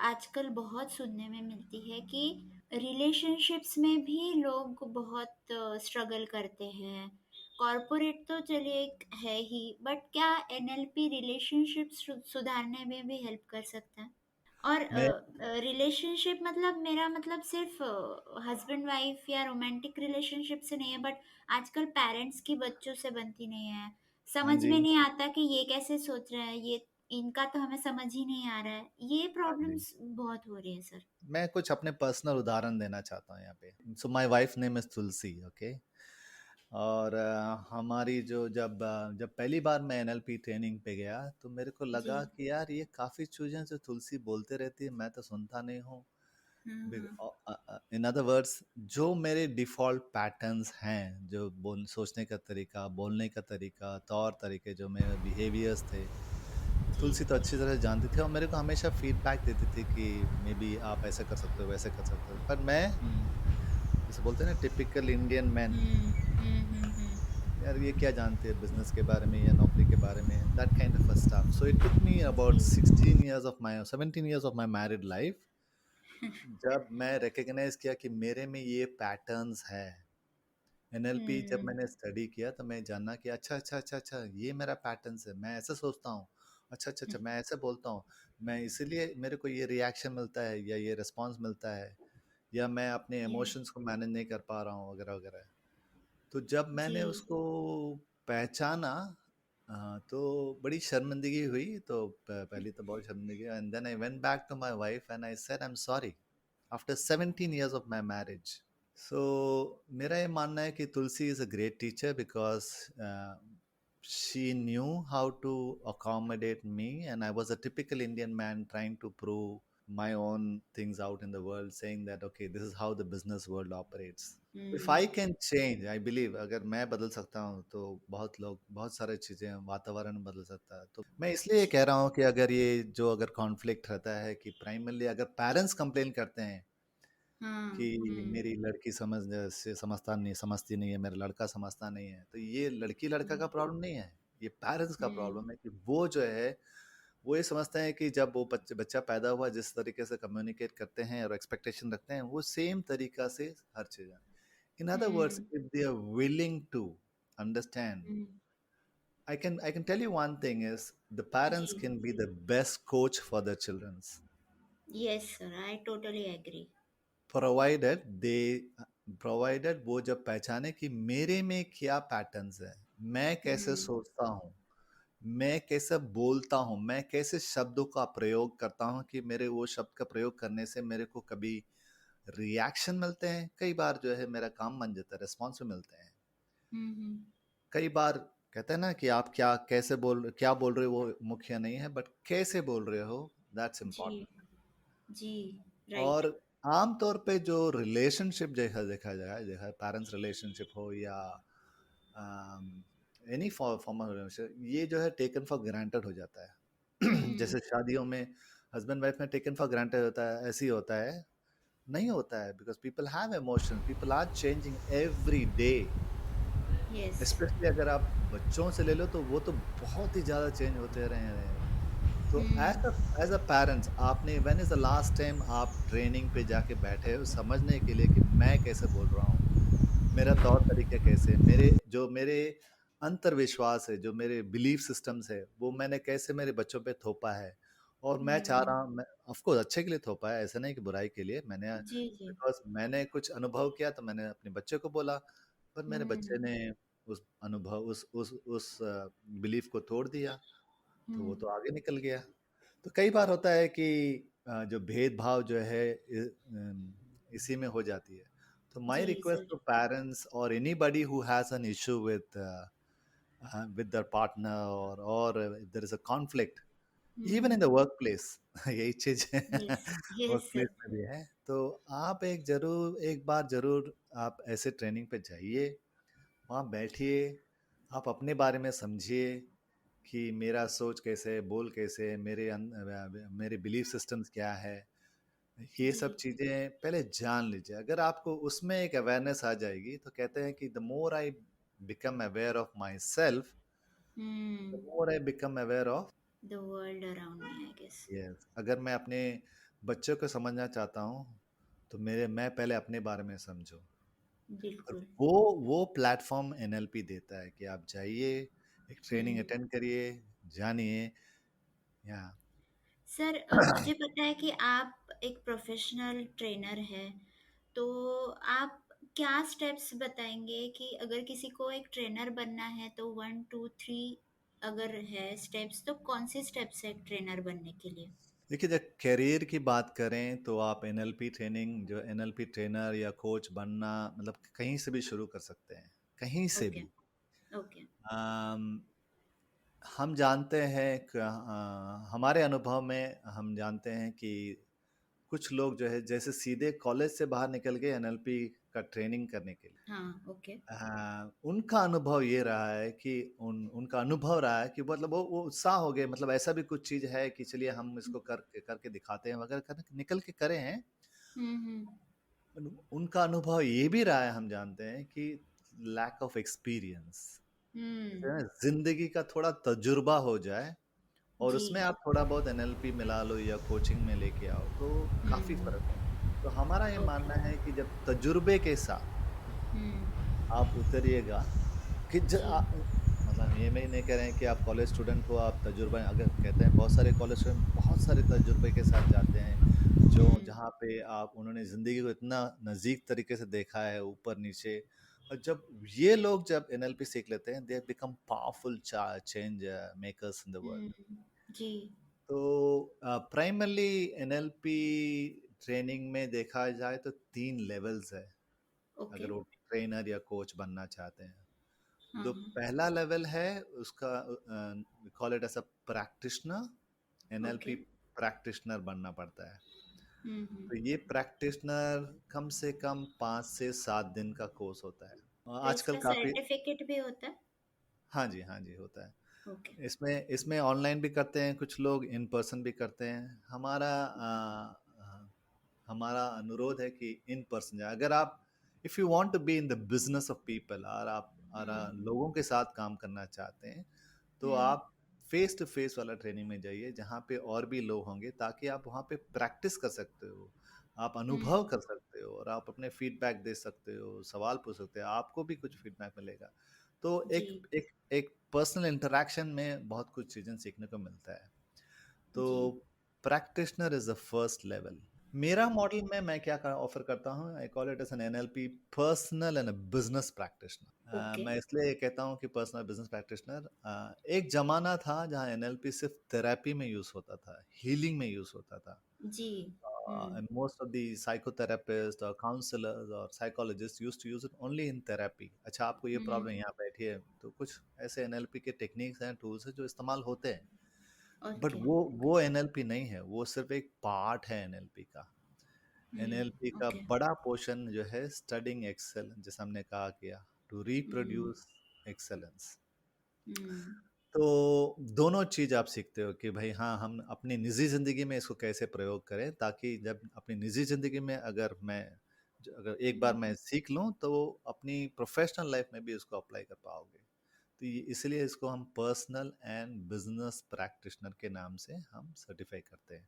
आजकल बहुत सुनने में मिलती है कि रिलेशनशिप्स में भी लोग बहुत स्ट्रगल करते हैं। कॉर्पोरेट तो चलिए एक है ही, बट क्या एनएलपी रिलेशनशिप्स सुधारने में भी हेल्प कर सकता है? और मैं रिलेशनशिप मतलब मेरा मतलब सिर्फ हस्बैंड वाइफ या रोमांटिक रिलेशनशिप से नहीं है, बट आजकल पेरेंट्स की बच्चों से बनती नहीं है। हाँ समझ जी। में नहीं आता कि ये कैसे सोच रहा है, ये इनका तो हमें समझ ही नहीं आ रहा है। ये हाँ जी, प्रॉब्लम्स बहुत हो रही है सर। मैं कुछ अपने पर्सनल उदाहरण देना चाहता हूँ यहाँ पे। So my wife name is Tulsi, okay. और हमारी जो जब पहली बार मैं एनएलपी ट्रेनिंग पे गया, तो मेरे को जी। लगा कि यार ये काफ़ी चीज़ें जो तुलसी बोलते रहती है, मैं तो सुनता नहीं हूँ। हुँ, हुँ। इन अदर वर्ड्स, जो मेरे डिफ़ॉल्ट पैटर्न्स हैं, जो बोल सोचने का तरीका, बोलने का तरीका, तौर तरीके, जो मेरे बिहेवियर्स थे, जी। तुलसी तो अच्छी तरह से जानती थी और मेरे को हमेशा फीडबैक देती थी कि मे बी आप ऐसे कर सकते हो, वैसे कर सकते हो। पर मैं, हुँ। जैसे बोलते हैं ना, टिपिकल इंडियन मैन, हुँ, हुँ, हुँ, हुँ। यार ये क्या जानते हैं बिजनेस के बारे में या नौकरी के बारे में, that kind of stuff. So it took me about जी। 16 years of my 17 years of my married life, जब मैं रिकग्नाइज किया कि मेरे में ये पैटर्न्स है। एनएलपी जब हुँ, मैंने स्टडी किया, तो मैं जानना कि अच्छा अच्छा अच्छा अच्छा, ये मेरा पैटर्न्स है, मैं ऐसे सोचता हूँ, अच्छा अच्छा हुँ, अच्छा, मैं ऐसे बोलता हूँ, मैं इसीलिए मेरे को ये रिएक्शन मिलता है या ये रिस्पॉन्स मिलता है, या मैं अपने ये इमोशंस को मैनेज नहीं कर पा रहा हूँ, वगैरह वगैरह। तो जब मैंने जी। उसको पहचाना तो बड़ी शर्मिंदगी हुई, तो पहली तो बहुत शर्मिंदगी, and then I went back to my wife and I said I am sorry after 17 years of my marriage. So मेरा ये मानना है कि Tulsi is a great teacher because she knew how to accommodate me, and I was a typical Indian man trying to prove my own things out in the world, saying that okay, this is how the business world operates. If I hmm, can change, I believe अगर मैं बदल सकता हूँ तो बहुत लोग, बहुत सारे चीजें, वातावरण बदल सकता है। तो मैं इसलिए जी। कह रहा हूँ कि अगर ये जो अगर कॉन्फ्लिक्ट रहता है कि प्राइमरली अगर पेरेंट्स कंप्लेन करते हैं हाँ, कि हुँ, मेरी लड़की समझती नहीं है, मेरा लड़का समझता नहीं है, तो ये लड़की लड़का हुँ, का प्रॉब्लम नहीं है, ये पेरेंट्स का हुँ, प्रॉब्लम है कि वो जो है वो ये समझते हैं कि जब वो बच्चा पैदा हुआ, जिस तरीके से कम्युनिकेट करते हैं और एक्सपेक्टेशन रखते हैं, वो सेम तरीका से हर चीज है। In other words, hmm, if they are willing to understand, hmm. I can tell you one thing is the parents जी। can be the best coach for their children's, yes sir, I totally agree. Provided they provided वो जब पहचाने कि मेरे में क्या patterns है, मैं कैसे हुँ, सोचता हूँ, मैं कैसे बोलता हूँ, मैं कैसे शब्दों का प्रयोग करता हूँ कि मेरे वो शब्द का प्रयोग करने से मेरे को कभी रिएक्शन मिलते हैं, कई बार जो है मेरा काम बन जाता है, रिस्पॉन्स भी मिलते हैं। हुँ, हुँ। कई बार कहते हैं ना कि आप क्या बोल रहे हो वो मुख्य नहीं है, बट कैसे बोल रहे हो दैट्स जी, इम्पोर्टेंट। जी, राइट। और आम तौर पे जो रिलेशनशिप देखा जाए, देखा पेरेंट्स रिलेशनशिप हो या एनी फॉर्म ऑफ रिलेशनशिप, ये जो है टेकन फॉर ग्रांटेड हो जाता है। हुँ, जैसे शादियों में हस्बैंड वाइफ में टेकन फॉर ग्रांटेड होता है, ऐसे ही होता है, नहीं होता है, because people have emotions, people are changing every day. Yes. Specially अगर आप बच्चों से ले लो तो वो तो बहुत ही ज़्यादा चेंज होते रहे हैं। तो हुँ, एज अ पेरेंट्स, आपने when is the last time आप ट्रेनिंग पे जाके बैठे हो समझने के लिए कि मैं कैसे बोल रहा हूँ, मेरा तौर तरीके कैसे, मेरे अंतर्विश्वास है, जो मेरे बिलीफ सिस्टम्स है, वो मैंने कैसे मेरे बच्चों पे थोपा है। और मैं चाह हुँ। रहा हूँ, मैं ऑफ कोर्स अच्छे के लिए थोपा है, ऐसा नहीं कि बुराई के लिए, मैंने जी, जी। बिकॉज मैंने कुछ अनुभव किया तो मैंने अपने बच्चे को बोला, पर मेरे बच्चे हुँ, ने उस अनुभव उस बिलीफ को तोड़ दिया, तो वो हुँ। तो आगे निकल गया। तो कई बार होता है कि जो भेदभाव जो है इसी में हो जाती है। तो माय जी, रिक्वेस्ट सर। टू पेरेंट्स और anybody who has an issue with their partner, or if there is a conflict even in hmm. the workplace, यही चीज यस, यस वर्कप्लेस सर। में भी है, तो आप एक बार जरूर आप ऐसे ट्रेनिंग पे जाइए, वहाँ बैठिए, आप अपने बारे में समझिए कि मेरा सोच कैसे है, बोल कैसे है, मेरे बिलीफ सिस्टम्स क्या है, ये जी। सब चीज़ें पहले जान लीजिए। अगर आपको उसमें एक अवेयरनेस आ जाएगी, तो कहते हैं कि the more I become aware of myself, the hmm. More I become aware of. The world around me I guess. Yes, अगर मैं अपने बच्चों को समझना चाहता हूँ, तो मैं पहले अपने बारे में समझूं। और बिल्कुल। वो प्लेटफॉर्म एनएलपी देता है कि आप जाइए, एक ट्रेनिंग हुँ। अटेंड करिए, जानिए। या सर, मुझे पता है कि आप एक प्रोफ़ेशनल ट्रेनर हैं, तो आप क्या स्टेप्स बताएँगे कि अगर किसी को एक ट्रेनर बनना है तो 1, 2, 3 अगर है स्टेप्स तो कौन-से स्टेप्स हैं एक ट्रेनर बनने के लिए? देखिए, जब करियर की बात करें तो आप एनएलपी ट्रेनिंग, जो एनएलपी ट्रेनर या कोच बनना, मतलब कहीं से भी शुरू कर सकते हैं, कहीं से ओके, भी। ओके। अम, हम जानते हैं हमारे अनुभव में हम जानते हैं कि कुछ लोग जो है जैसे सीधे कॉलेज से बाहर निकल गए एनएलपी का ट्रेनिंग करने के लिए, हाँ, ओके। उनका अनुभव ये रहा है कि उनका अनुभव रहा है कि मतलब वो उत्साह हो गए, मतलब ऐसा भी कुछ चीज है कि चलिए हम हुँ, इसको करके करके दिखाते हैं, अगर निकल के करें हैं। हुँ, हुँ। उनका अनुभव ये भी रहा है, हम जानते हैं कि लैक ऑफ एक्सपीरियंस, हुँ, जिंदगी का थोड़ा तजुर्बा हो जाए और जी। उसमें आप थोड़ा बहुत एनएलपी मिला लो या कोचिंग में लेके आओ, तो काफी हुँ, फर्क है। तो हमारा ये ओके। मानना है कि जब तजुर्बे के साथ हुँ, आप उतरिएगा कि जी। मतलब ये मैं नहीं कह रहे हैं कि आप कॉलेज स्टूडेंट हो, आप तजुर्बा, अगर कहते हैं बहुत सारे कॉलेज स्टूडेंट बहुत सारे तजुर्बे के साथ जाते हैं, जो हुँ, जहाँ पे आप उन्होंने ज़िंदगी को इतना नज़दीक तरीके से देखा है, ऊपर नीचे, और जब ये लोग जब एनएलपी सीख लेते हैं, they become powerful change makers in the world. जी। तो प्राइमरली एनएलपी ट्रेनिंग में देखा जाए तो 3 लेवल्स है, ओके। अगर वो ट्रेनर या कोच बनना चाहते हैं। हाँ, तो हाँ। पहला लेवल है उसका, call it as a practitioner, okay. NLP practitioner बनना पड़ता है। हुँ। तो ये प्रैक्टिशनर कम से कम 5 से 7 दिन का कोर्स होता है। तो आजकल इसका काफी, सर्टिफ़िकेट भी होता है? हाँ जी, हाँ जी, होता है। ओके। इसमें इसमें ऑनलाइन भी करते हैं कुछ लोग, इन पर्सन भी करते हैं। हमारा अनुरोध है कि इन पर्सन जाए। अगर आप, if you want to be in the business of people, और आप हुँ। लोगों के साथ काम करना चाहते हैं, तो हुँ। आप फेस टू फेस वाला ट्रेनिंग में जाइए, जहाँ पे और भी लोग होंगे, ताकि आप वहाँ पे प्रैक्टिस कर सकते हो, आप अनुभव हुँ। कर सकते हो, और आप अपने फीडबैक दे सकते हो, सवाल पूछ सकते हो, आपको भी कुछ फीडबैक मिलेगा। तो जी। एक एक एक पर्सनल इंटरेक्शन में बहुत कुछ चीज़ें सीखने को मिलता है। तो जी। Practitioner is the first level. मेरा मॉडल में मैं क्या ऑफर करता हूँ, I call it as an NLP personal and business practitioner. Okay. मैं इसलिए कहता हूँ कि पर्सनल बिजनेस प्रैक्टिशनर, एक जमाना था जहाँ एनएलपी सिर्फ थेरेपी में यूज होता था, हीलिंग में यूज होता था। जी। हुँ। And most of the psychotherapists or counselors or psychologists used to use it only in therapy। अच्छा, आपको ये हुँ। प्रॉब्लम, यहाँ बैठिए, तो कुछ ऐसे एनएलपी के टेक्निक्स हैं, टूल्स हैं जो इस्तेमाल होते हैं। But okay. वो एनएलपी नहीं है, वो सिर्फ एक पार्ट है एनएलपी का। एनएलपी का ओके। बड़ा पोर्शन जो है स्टडिंग एक्सेल, जैसे हमने कहा किया, to hmm. Reproduce excellence. Hmm. तो दोनों चीज आप सीखते हो कि भाई हाँ, हम अपनी निजी जिंदगी में इसको कैसे प्रयोग करें, ताकि जब अपनी निजी जिंदगी में अगर एक बार हुँ। मैं सीख लूं, तो अपनी प्रोफेशनल लाइफ में भी इसको अप्लाई कर पाओगे। तो इसलिए इसको हम पर्सनल एंड बिजनेस प्रैक्टिशनर के नाम से हम सर्टिफाई करते हैं।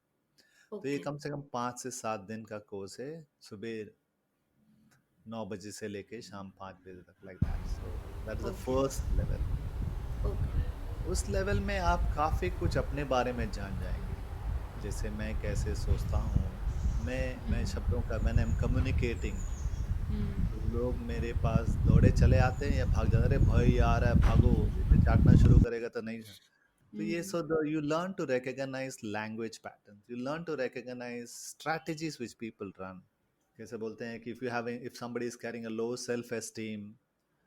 तो ये ओके। कम से कम 5 से 7 दिन का कोर्स है, सुबह 9 बजे से लेके शाम 5 बजे तक, like that. So that is the okay. First level. Okay. उस लेवल में आप काफ़ी कुछ अपने बारे में जान जाएंगे, जैसे मैं कैसे सोचता हूँ, मैं हुँ। शब्दों का, मैंने कम्युनिकेटिंग, हुँ। लोग मेरे पास दौड़े चले आते हैं या भाग जाते हैं, अरे भाई आ रहा है भागो, ये चाटना शुरू करेगा तो नहीं। तो ये, hmm. So you learn to recognize language pattern, you learn to recognize strategies which people run। कैसे बोलते हैं कि if somebody is carrying a low self esteem,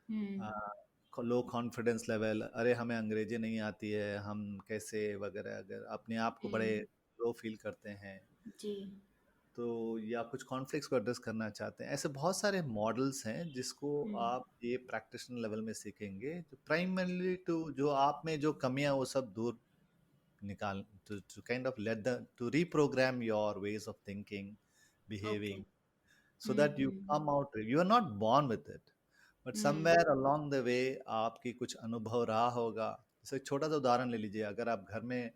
hmm. Low confidence level, अरे हमें अंग्रेजी नहीं आती है, हम कैसे वगैरह, अगर अपने आप को बड़े हुँ। लो फील करते हैं, जी। तो या कुछ कॉन्फ्लिक्ट्स को एड्रेस करना चाहते हैं, ऐसे बहुत सारे मॉडल्स हैं जिसको हुँ। आप ये प्रैक्टिशनर लेवल में सीखेंगे, जो प्राइमरली टू, जो आप में जो कमियां वो सब दूर निकाल, to kind of let the to reprogram your ways of thinking, okay. Behaving, so hmm. that you hmm. come out, you are not born with it, but hmm. somewhere along the way आपकी कुछ अनुभव रहा होगा। जैसे एक छोटा सा उदाहरण ले लीजिए, अगर आप घर में,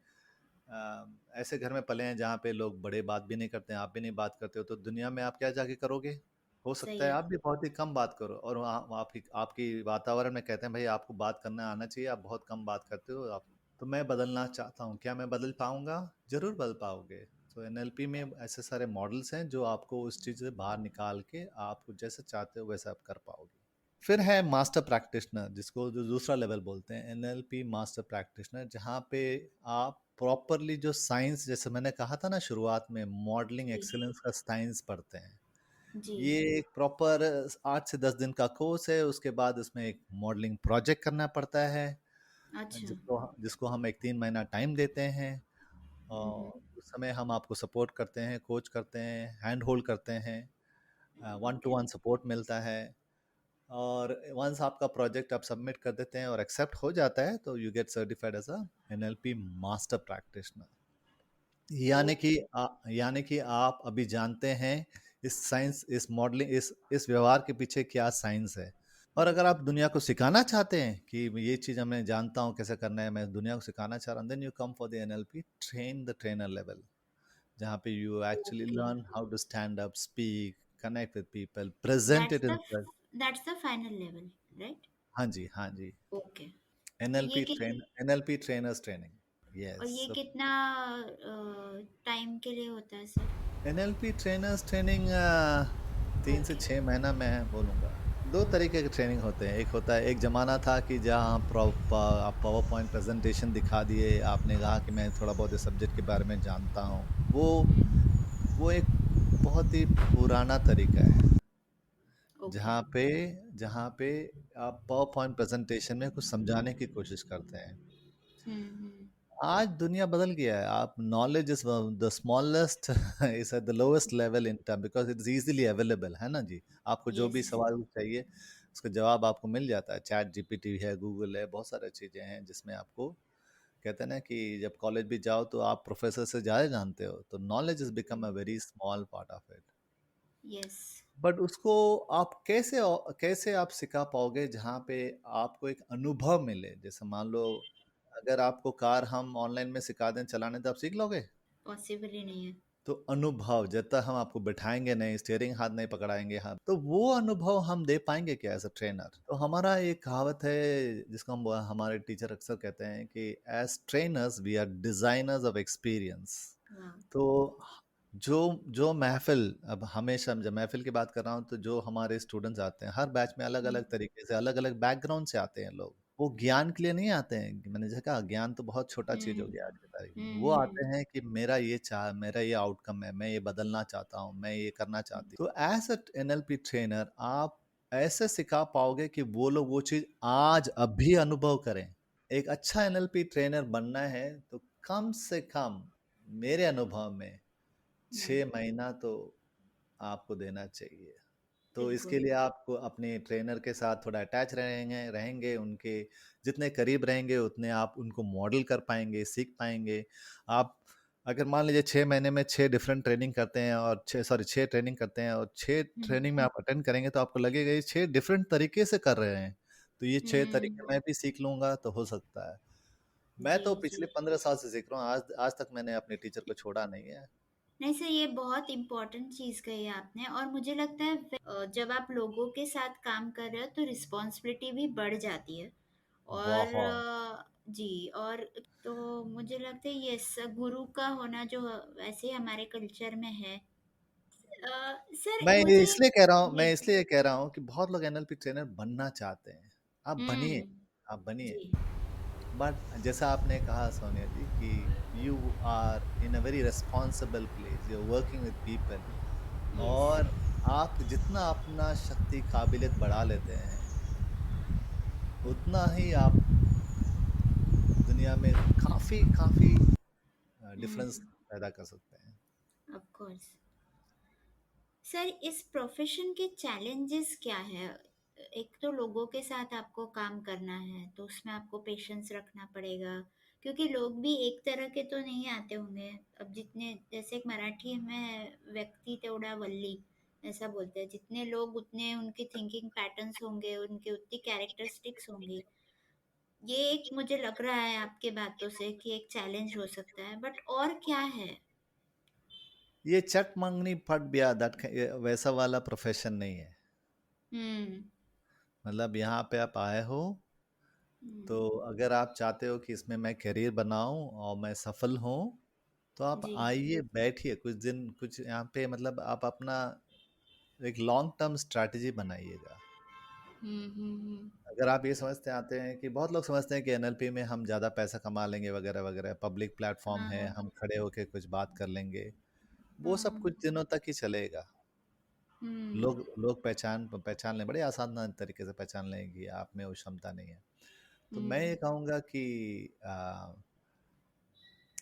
ऐसे घर में पले हैं जहाँ पे लोग बड़े बात भी नहीं करते हैं, आप भी नहीं बात करते हो, तो दुनिया में आप क्या जाके करोगे? हो सकता सही है है। आप भी बहुत ही कम बात करो, और वहाँ आपकी आपकी वातावरण में कहते हैं भाई आपको बात करना आना चाहिए, आप बहुत कम बात करते हो आप। तो मैं बदलना चाहता हूँ, क्या मैं बदल पाऊंगा? जरूर बदल पाओगे। तो एनएलपी में ऐसे सारे मॉडल्स हैं जो आपको उस चीज़ से बाहर निकाल के आप जैसे चाहते हो वैसा आप कर पाओगे। फिर है मास्टर प्रैक्टिशनर, जिसको जो दूसरा लेवल बोलते हैं, एनएलपी मास्टर प्रैक्टिशनर, जहाँ पे आप प्रॉपरली जो साइंस, जैसे मैंने कहा था ना शुरुआत में, मॉडलिंग जी। एक्सीलेंस का साइंस पढ़ते हैं। जी। ये एक प्रॉपर 8 से 10 दिन का कोर्स है, उसके बाद इसमें एक मॉडलिंग प्रोजेक्ट करना पड़ता है, अच्छा। जिसको हम एक 3 महीना टाइम देते हैं, हुँ। हुँ। और उस समय हम आपको सपोर्ट करते हैं, कोच करते हैं, हैंड होल्ड करते हैं, one two okay. One support मिलता है। और वंस आपका प्रोजेक्ट आप सबमिट कर देते हैं और एक्सेप्ट हो जाता है, तो you get certified as a NLP master practitioner. Okay. यानी कि आप अभी जानते हैं इस साइंस, इस मॉडलिंग, इस व्यवहार के पीछे क्या साइंस है। और अगर आप दुनिया को सिखाना चाहते हैं कि ये चीज़ मैं जानता हूँ कैसे करना है, मैं दुनिया को सिखाना चाह रहा हूँ, then you come for the NLP train the trainer level, जहाँ पे you actually okay. Learn how to stand up, speak, connect with people, present that's it in. The that's the final level, right? हाँ जी, हाँ जी। Okay. ये NLP कित train, NLP trainers training, और yes. ये कितना टाइम के लिए होता है सर? एनएलपी ट्रेनर्स ट्रेनिंग 3 से ओके। 6 महीना मैं बोलूँगा। दो तरीके के ट्रेनिंग होते हैं। एक होता है, एक ज़माना था कि जहाँ आप पावर पॉइंट प्रेजेंटेशन दिखा दिए, आपने कहा कि मैं थोड़ा बहुत इस सब्जेक्ट के बारे में जानता हूँ। वो एक बहुत ही पुराना तरीका है, ओके। जहाँ पे आप पावर पॉइंट प्रेजेंटेशन में कुछ समझाने की कोशिश करते हैं। हम्म। आज दुनिया बदल गया है। आप knowledge is the smallest is at the lowest level in term, because it is easily available, है ना जी। आपको जो भी यस। सवाल चाहिए उसका जवाब आपको मिल जाता है। चैट जीपीटी है, गूगल है, बहुत सारी चीज़ें हैं जिसमें आपको, कहते हैं ना कि जब कॉलेज भी जाओ तो आप प्रोफेसर से ज़्यादा जानते हो, तो knowledge is become a very small part of it. Yes. But उसको आप कैसे आप सिखा पाओगे जहाँ पे आपको एक अनुभव मिले। जैसे मान लो, अगर आपको कार हम ऑनलाइन में सिखा दें चलाने, तो आप सीख लोगे? पॉसिबल ही नहीं है। तो अनुभव, जब तक हम आपको बिठाएंगे नहीं, स्टीयरिंग हाथ नहीं पकड़ाएंगे हम, तो वो अनुभव हम दे पाएंगे क्या एज अ ट्रेनर? तो हमारा एक कहावत है जिसको हम हमारे टीचर अक्सर कहते हैं कि as trainers we are designers of experience. वाह। तो जो जो महफ़िल, अब हमेशा जब महफ़िल की बात कर रहा हूँ, तो जो हमारे स्टूडेंट्स आते हैं, हर बैच में अलग-अलग हम्म। तरीके से, अलग-अलग बैकग्राउंड से आते हैं लोग। वो ज्ञान के लिए नहीं आते हैं, कि मैंने जैसे कहा ज्ञान तो बहुत छोटा चीज़ हो हम्म। गया आज की तारीख में। वो हम्म। आते हैं कि मेरा ये आउटकम है, मैं ये बदलना चाहता हूँ, मैं ये करना चाहती हूँ। तो एज़ अ एनएलपी ट्रेनर आप ऐसे सिखा पाओगे कि वो लोग वो चीज़ आज अभी अनुभव करें। एक अच्छा एनएलपी ट्रेनर बनना है तो कम से कम मेरे अनुभव में हम्म। 6 महीना तो आपको देना चाहिए। तो इसके बिल्कुल। लिए आपको अपने ट्रेनर के साथ थोड़ा अटैच रहेंगे, उनके जितने करीब रहेंगे उतने आप उनको मॉडल कर पाएँगे, सीख पाएँगे। आप अगर मान लीजिए 6 महीने में 6 डिफरेंट ट्रेनिंग करते हैं, और 6 ट्रेनिंग करते हैं, और 6 हम्म। ट्रेनिंग में आप अटेंड करेंगे, तो आपको लगेगा ये 6 डिफरेंट तरीके से कर रहे हैं। तो ये 6 हम्म। तरीके मैं भी सीख लूँगा तो हो सकता है। मैं जी। तो जी। पिछले 15 साल से सीख रहा हूँ, आज आज तक मैंने अपने टीचर को छोड़ा नहीं है। नहीं सर, ये बहुत इम्पोर्टेंट चीज़ कही आपने, और मुझे लगता है जब आप लोगों के साथ काम कर रहे हो तो रिस्पॉन्सिबिलिटी भी बढ़ जाती है। और बहुत। जी। और तो मुझे लगता है यस, गुरु का होना जो वैसे हमारे कल्चर में है। सर मैं ये मुझे इसलिए कह रहा हूँ जी। मैं इसलिए कह रहा हूँ कि बहुत लोग एनएलपी ट्रेनर बनना चाहते हैं। आप बनिए, हम्म। आप बनिए। जी। बट जैसा आपने कहा सोनिया जी कि you are in a very responsible place, you are working with people, yes. और आप जितना अपना शक्ति काबिलियत बढ़ा लेते हैं, उतना ही आप दुनिया में काफ़ी काफ़ी डिफरेंस हम्म। पैदा कर सकते हैं। Of course. सर इस प्रोफेशन के चैलेंजेस क्या है? एक तो लोगों के साथ आपको काम करना है तो उसमें आपको पेशेंस रखना पड़ेगा, क्योंकि लोग भी एक तरह के तो नहीं आते होंगे। अब जितने, जैसे एक मराठी में है, व्यक्ति तेवढा वल्ली, ऐसा बोलते हैं, जितने लोग उतने उनके थिंकिंग पैटर्न्स होंगे, उनके उतनी कैरेक्टरिस्टिक्स होंगी। ये एक मुझे लग रहा है आपके बातों से कि एक चैलेंज हो सकता है, बट और क्या है? ये चट मंगनी फट ब्याह वैसा वाला प्रोफेशन नहीं है। हम्म। मतलब यहाँ पे आप आए हो, तो हम्म। अगर आप चाहते हो कि इसमें मैं करियर बनाऊं और मैं सफल हूं, तो आप जी। आइए, बैठिए कुछ दिन, कुछ यहाँ पे मतलब आप अपना एक लॉन्ग टर्म स्ट्रैटेजी बनाइएगा। हम्म। अगर आप ये समझते आते हैं कि बहुत लोग समझते हैं कि एनएलपी में हम ज़्यादा पैसा कमा लेंगे वगैरह वगैरह, पब्लिक प्लेटफॉर्म हाँ, है, हाँ, हम खड़े होके कुछ बात कर लेंगे, वो सब हाँ। कुछ दिनों तक ही चलेगा। हुँ। लोग लोग पहचान पहचान लें, बड़े आसान तरीके से पहचान लें कि आप में वो क्षमता नहीं है। तो मैं ये हुँ। कहूँगा कि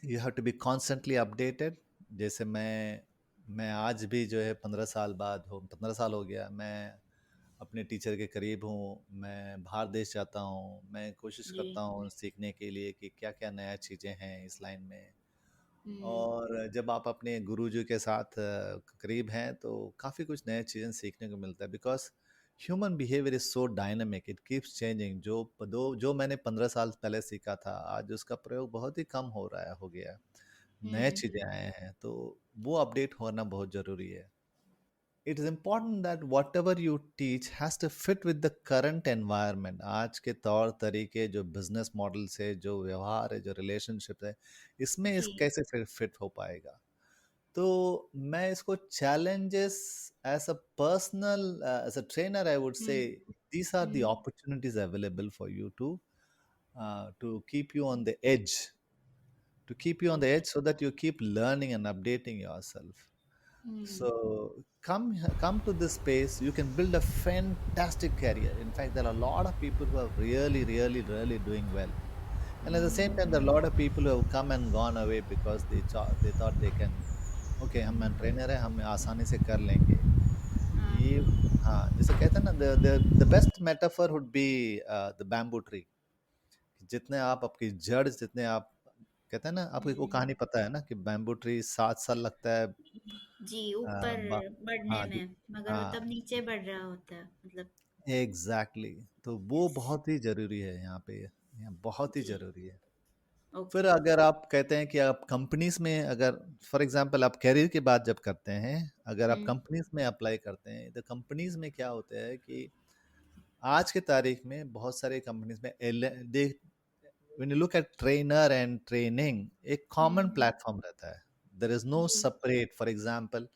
you have to be constantly updated. जैसे मैं आज भी जो है 15 साल बाद हो 15 साल हो गया, मैं अपने टीचर के करीब हूँ, मैं बाहर देश जाता हूँ, मैं कोशिश जी। करता हूँ सीखने के लिए कि क्या क्या नया चीज़ें हैं इस लाइन में। हुँ। और जब आप अपने गुरुजी के साथ करीब हैं तो काफ़ी कुछ नए चीज़ें सीखने को मिलता है, because human behaviour is so dynamic, it keeps changing. जो मैंने 15 साल पहले सीखा था, आज उसका प्रयोग बहुत ही कम हो गया है। नए हुँ। चीज़ें आए हैं, तो वो अपडेट होना बहुत ज़रूरी है। It is important that whatever you teach has to fit with the current environment. आज के तौर तरीके, जो बिजनेस मॉडल्स है, जो व्यवहार है, जो रिलेशनशिप है, इसमें जी। कैसे फिट हो पाएगा। तो मैं इसको challenges as a personal, as a trainer, I would hmm, say these are the hmm, opportunities available for you to keep you on the edge, to keep you on the okay, edge so that you keep learning and updating yourself. Hmm, So come to this space. You can build a fantastic career. In fact, there are a lot of people who are really doing well. And at the same time, there are a lot of people who have come and gone away because they thought they can. Okay, हम trainer है, हम आसानी से कर लेंगे हाँ, ये। हाँ, जैसे कहते हैं ना, the best metaphor would be the bamboo tree. जितने आप आपकी जड़, जितने आप कहते हैं ना, आपको वो हुँ, कहानी पता है ना कि बैम्बू ट्री 7 साल लगता है। जी, अ, ऊपर बा बढ़ने हाँ, में, मगर वो हाँ, तब नीचे बढ़ रहा होता है, मतलब एग्ज़ैक्टली। तो वो यस, बहुत ही ज़रूरी है यहाँ पे, यहाँ बहुत ही जी, ज़रूरी है। फिर ओके, अगर आप कहते हैं कि आप कंपनीज़ में, अगर फॉर एग्ज़ाम्पल आप करियर की बात जब करते हैं, अगर आप हुँ, कंपनीज़ में अप्लाई करते हैं, तो कंपनीज़ में क्या होता है कि आज की तारीख में बहुत सारे कंपनीज़ में एल they when you look at trainer and training, एक कॉमन हुँ, प्लेटफ़ॉर्म रहता है। देयर इज़ नो जी, separate. For example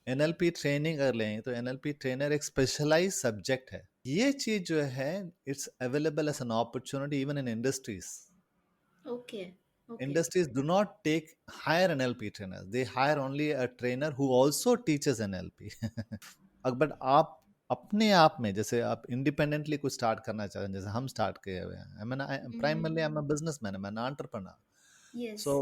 NLP training अगर लें, तो एनएलपी ट्रेनर एक स्पेशलाइज्ड सब्जेक्ट है। ये चीज़ जो है, it's available as an opportunity even in industries. Okay, okay, Industries do not take hire NLP trainers. They hire only a trainer who also teaches NLP. But आप अपने आप में, जैसे आप इंडिपेंडेंटली कुछ स्टार्ट करना चाह रहे हैं, जैसे हम स्टार्ट किए हुए हैं, I mean hmm, primarily I am a businessman, I am an entrepreneur. Yes, So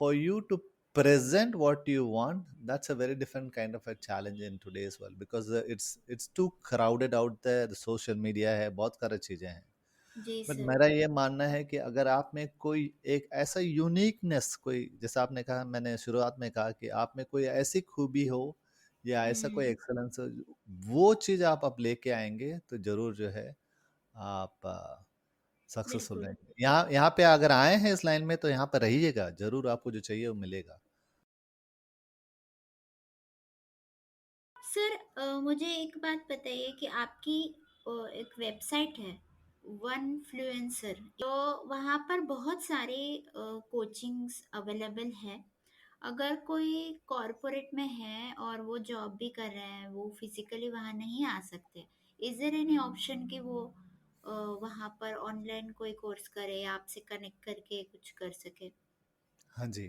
for you to present what you want, that's a very different kind of a challenge in today's world, because it's too crowded out there. The social media है, बहुत सारी चीजें हैं. जी but sir, मेरा ये मानना है कि अगर आप में कोई एक ऐसा यूनिकनेस, कोई जैसा आपने कहा, मैंने शुरुआत में कहा कि आप में कोई ऐसी खूबी हो या ऐसा कोई हुँ, एक्सेलेंस हो, वो चीज़ आप लेके आएंगे तो जरूर जो है आप सक्सेसफुल बिल्कुल। रहेंगे। यहाँ यहाँ पे अगर आए हैं इस लाइन में, तो यहाँ पर रहिएगा, जरूर आपको जो चाहिए वो मिलेगा। सर मुझे एक बात बताइए कि आपकी एक वेबसाइट है वनफ्लुएंसर, तो वहाँ पर बहुत सारे कोचिंग्स अवेलेबल है। अगर कोई कॉरपोरेट में है और वो जॉब भी कर रहे हैं, वो फिजिकली वहाँ नहीं आ सकते, इज देयर एनी ऑप्शन कि वो वहाँ पर ऑनलाइन कोई कोर्स करे या आपसे कनेक्ट करके कुछ कर सके? हाँ जी।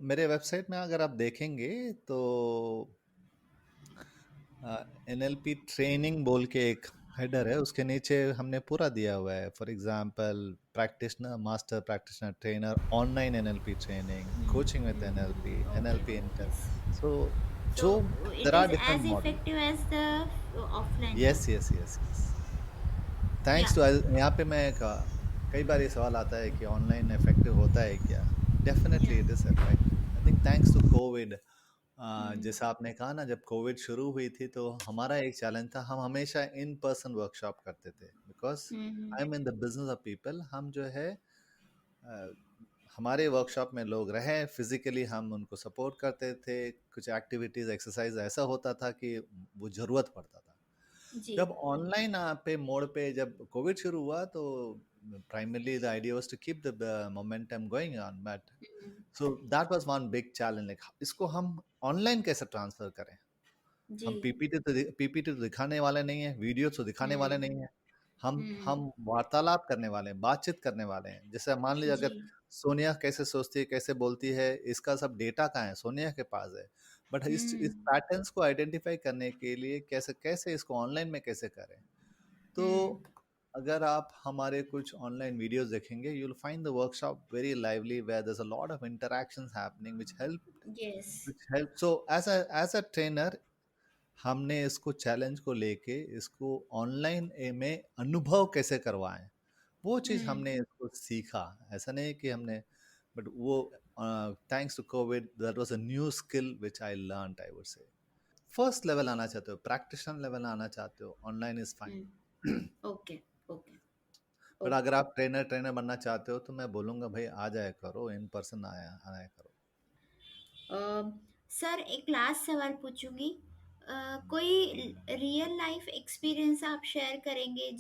मेरे वेबसाइट में अगर आप देखेंगे तो एनएलपी ट्रेनिंग बोल के एक हेडर है, उसके नीचे हमने पूरा दिया हुआ है। For example, practitioner, master practitioner trainer, online NLP training, coaching with NLP, okay, NLP inter. Yes. So So जो it there are is different as model. effective as the offline yes one. Yes yes yes. Thanks Yeah. To, यहाँ पे मैं कई बार ये सवाल आता है कि ऑनलाइन इफेक्टिव होता है क्या? Yeah. Definitely it is effective. I think thanks to Covid, Mm. जैसा आपने कहा ना, जब कोविड शुरू हुई थी तो हमारा एक चैलेंज था, हम हमेशा इन पर्सन वर्कशॉप करते थे, because Mm. I am in the business of people. हम जो है अ, हमारे वर्कशॉप में लोग रहे फिजिकली, हम उनको सपोर्ट करते थे, कुछ एक्टिविटीज एक्सरसाइज ऐसा होता था कि वो ज़रूरत पड़ता था। जी। जब ऑनलाइन पे मोड पे जब कोविड शुरू हुआ, तो primarily the idea was to keep the momentum going on, but Mm. So that was one big challenge, like इसको हम ऑनलाइन कैसे ट्रांसफर करें। जी। हम पीपीटी तो दिखाने वाले नहीं है, वीडियो तो दिखाने वाले हुँ, नहीं है। हम हुँ। वार्तालाप करने वाले हैं, बातचीत करने वाले हैं। जैसे मान लीजिए, जी। अगर सोनिया कैसे सोचती है, कैसे बोलती है, इसका सब डेटा कहाँ है? सोनिया के पास है। बट इस हुँ, पैटर्न्स को आइडेंटिफाई करने के लिए कैसे कैसे इसको ऑनलाइन में कैसे करें? तो हुँ। अगर आप हमारे कुछ ऑनलाइन वीडियोस देखेंगे, you will find the workshop very lively, where there is a lot of interactions happening yes. Which help. So as a trainer, हमने इसको चैलेंज को लेके इसको ऑनलाइन में अनुभव कैसे करवाएं, वो चीज़ हुँ। हमने इसको सीखा। ऐसा नहीं कि हमने, बट वो thanks to Covid, that was a new skill which I learned, I would say. First level आना चाहते हो, प्रैक्टिशनर लेवल आना चाहते हो, online is hmm. Fine. Okay, okay, but okay. अगर आप ट्रेनर ट्रेनर बनना चाहते हो, तो मैं बोलूँगा भाई आ जाया करो, इन पर्सन आया आया करो। अ, सर एक लास्ट सवाल पूछूँगी। कोई रियल लाइफ़ एक्सपीरियंस आप शेयर करेंगे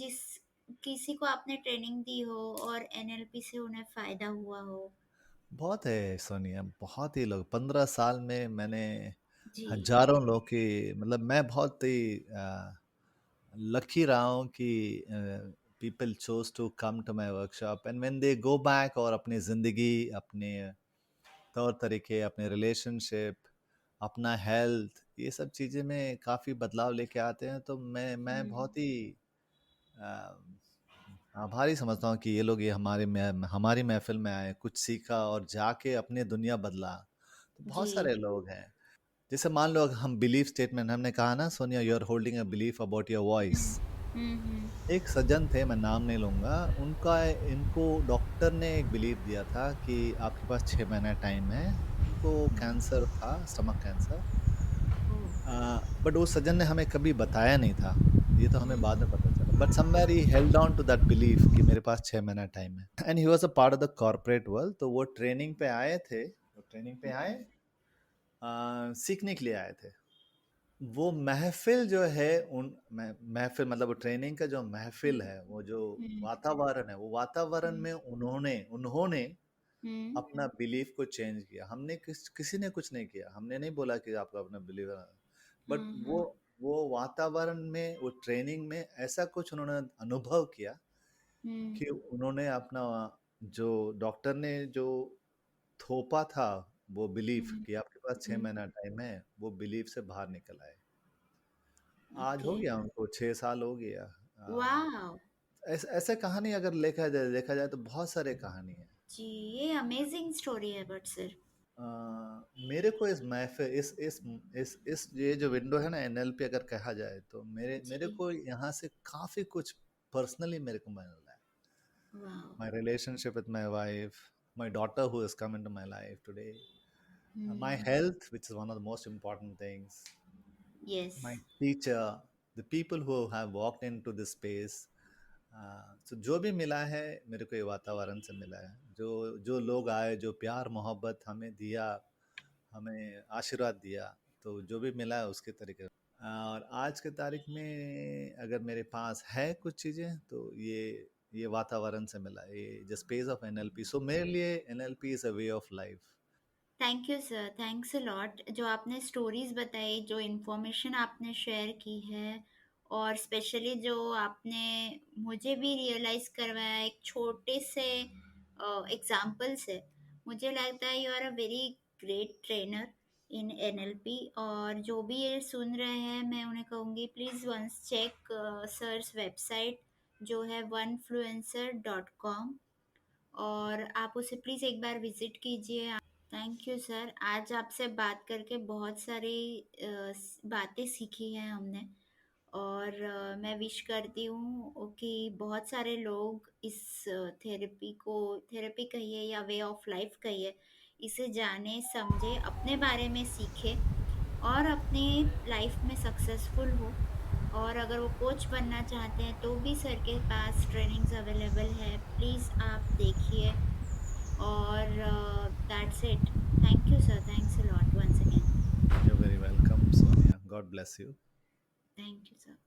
किसी को आपने ट्रेनिंग दी हो और एनएलपी से उन्हें फ़ायदा हुआ हो? बहुत है सोनिया, बहुत ही लोग, 15 साल में मैंने जी। हज़ारों लोग की, मतलब मैं बहुत ही लकी रहा हूँ कि people chose to come to my workshop and when they go back और अपनी ज़िंदगी, अपने तौर तरीके, अपने रिलेशनशिप, अपना हेल्थ, ये सब चीज़ें में काफ़ी बदलाव लेके आते हैं, तो मैं हुँ, बहुत ही आभारी समझता हूँ कि ये लोग ये हमारी महफ़िल में आए, कुछ सीखा और जाके अपनी दुनिया बदला। तो बहुत जी। सारे लोग हैं। जैसे मान लो, अगर हम बिलीफ स्टेटमेंट हमने कहा ना Sonia, you are holding a belief about your voice. Hmm, hmm, hmm, एक सज्जन थे, मैं नाम नहीं लूँगा, उनका इनको डॉक्टर ने एक बिलीफ दिया था कि आपके पास 6 महीना टाइम है। उनको कैंसर था, स्टमक कैंसर। ओह! बट वो सज्जन ने हमें कभी बताया नहीं था। ये तो हमें बाद में हुँ, पता चला। But somewhere he held on to that belief कि मेरे पास 6 महीना टाइम है। And he was a part of the corporate world. तो वो ट्रेनिंग पे आए थे। वो ट्रेनिंग पे आए, हुँ, सीखने के लिए आए थे। वो महफ़िल जो है, महफ़िल मतलब वो ट्रेनिंग का जो महफ़िल हुँ, है, वो जो हुँ, वातावरण है, वो वातावरण हुँ, में उन्होंने उन्होंने हुँ, अपना बिलीफ को चेंज किया। हमने किसी ने कुछ नहीं किया। हमने नहीं बोला कि आपको अपना बिलीव, बट हुँ, हुँ, वो वातावरण में, वो ट्रेनिंग में ऐसा कुछ उन्होंने अनुभव किया हुँ, कि उन्होंने अपना, जो डॉक्टर ने जो थोपा था, वो बिलीफ हुँ, कि आपके पास 6 हुँ, महीना टाइम है, वो बिलीफ से बाहर निकल आए। आज ओके। हो गया उनको 6 साल हो गया। वॉव! ऐसे कहानी अगर देखा जाए तो बहुत सारे कहानी है। जी, ये अमेज़िंग स्टोरी है बट सर। अ, मेरे को इस महफ़िल, इस ये जो विंडो है ना, एनएलपी अगर कहा जाए, तो मेरे मेरे जी, को यहाँ से काफ़ी कुछ पर्सनली मेरे को मिल रहा है। Wow! My relationship with my wife, my daughter who has come into my life today, my hmm, health which is one of the most important things, yes. My teacher, the people who have walked into this space. तो जो भी मिला है, मेरे को ये वातावरण से मिला है। जो जो लोग आए, जो प्यार मोहब्बत हमें दिया, हमें आशीर्वाद दिया, तो जो भी मिला है उसके तरीके। और आज के तारीख में अगर मेरे पास है कुछ चीज़ें, तो ये वातावरण से मिला है, ये द स्पेस ऑफ एनएलपी। सो मेरे लिए NLP is a way of life. Thank you sir, thanks a lot. जो आपने स्टोरीज़ बताई, जो इन्फॉर्मेशन आपने शेयर की है और स्पेशली जो आपने मुझे भी रियलाइज़ करवाया एक छोटे से एग्ज़ाम्पल से, मुझे लगता है you are a very great trainer in NLP. और जो भी ये सुन रहे हैं, मैं उन्हें कहूँगी प्लीज़ वंस चेक सर's वेबसाइट जो है onefluencer.com, और आप उसे प्लीज़ एक बार विज़िट कीजिए। Thank you sir. आज आपसे बात करके बहुत सारी बातें सीखी हैं हमने। और मैं विश करती हूँ कि बहुत सारे लोग इस थेरेपी को, थेरेपी कहिए या वे ऑफ लाइफ कहिए, इसे जाने समझे, अपने बारे में सीखे और अपने लाइफ में सक्सेसफुल हो। और अगर वो कोच बनना चाहते हैं तो भी सर के पास ट्रेनिंग्स अवेलेबल है, प्लीज़ आप देखिए। और that's it. Thank you sir, thanks a lot once again. You very welcome Sonia, God bless you. Thank you sir.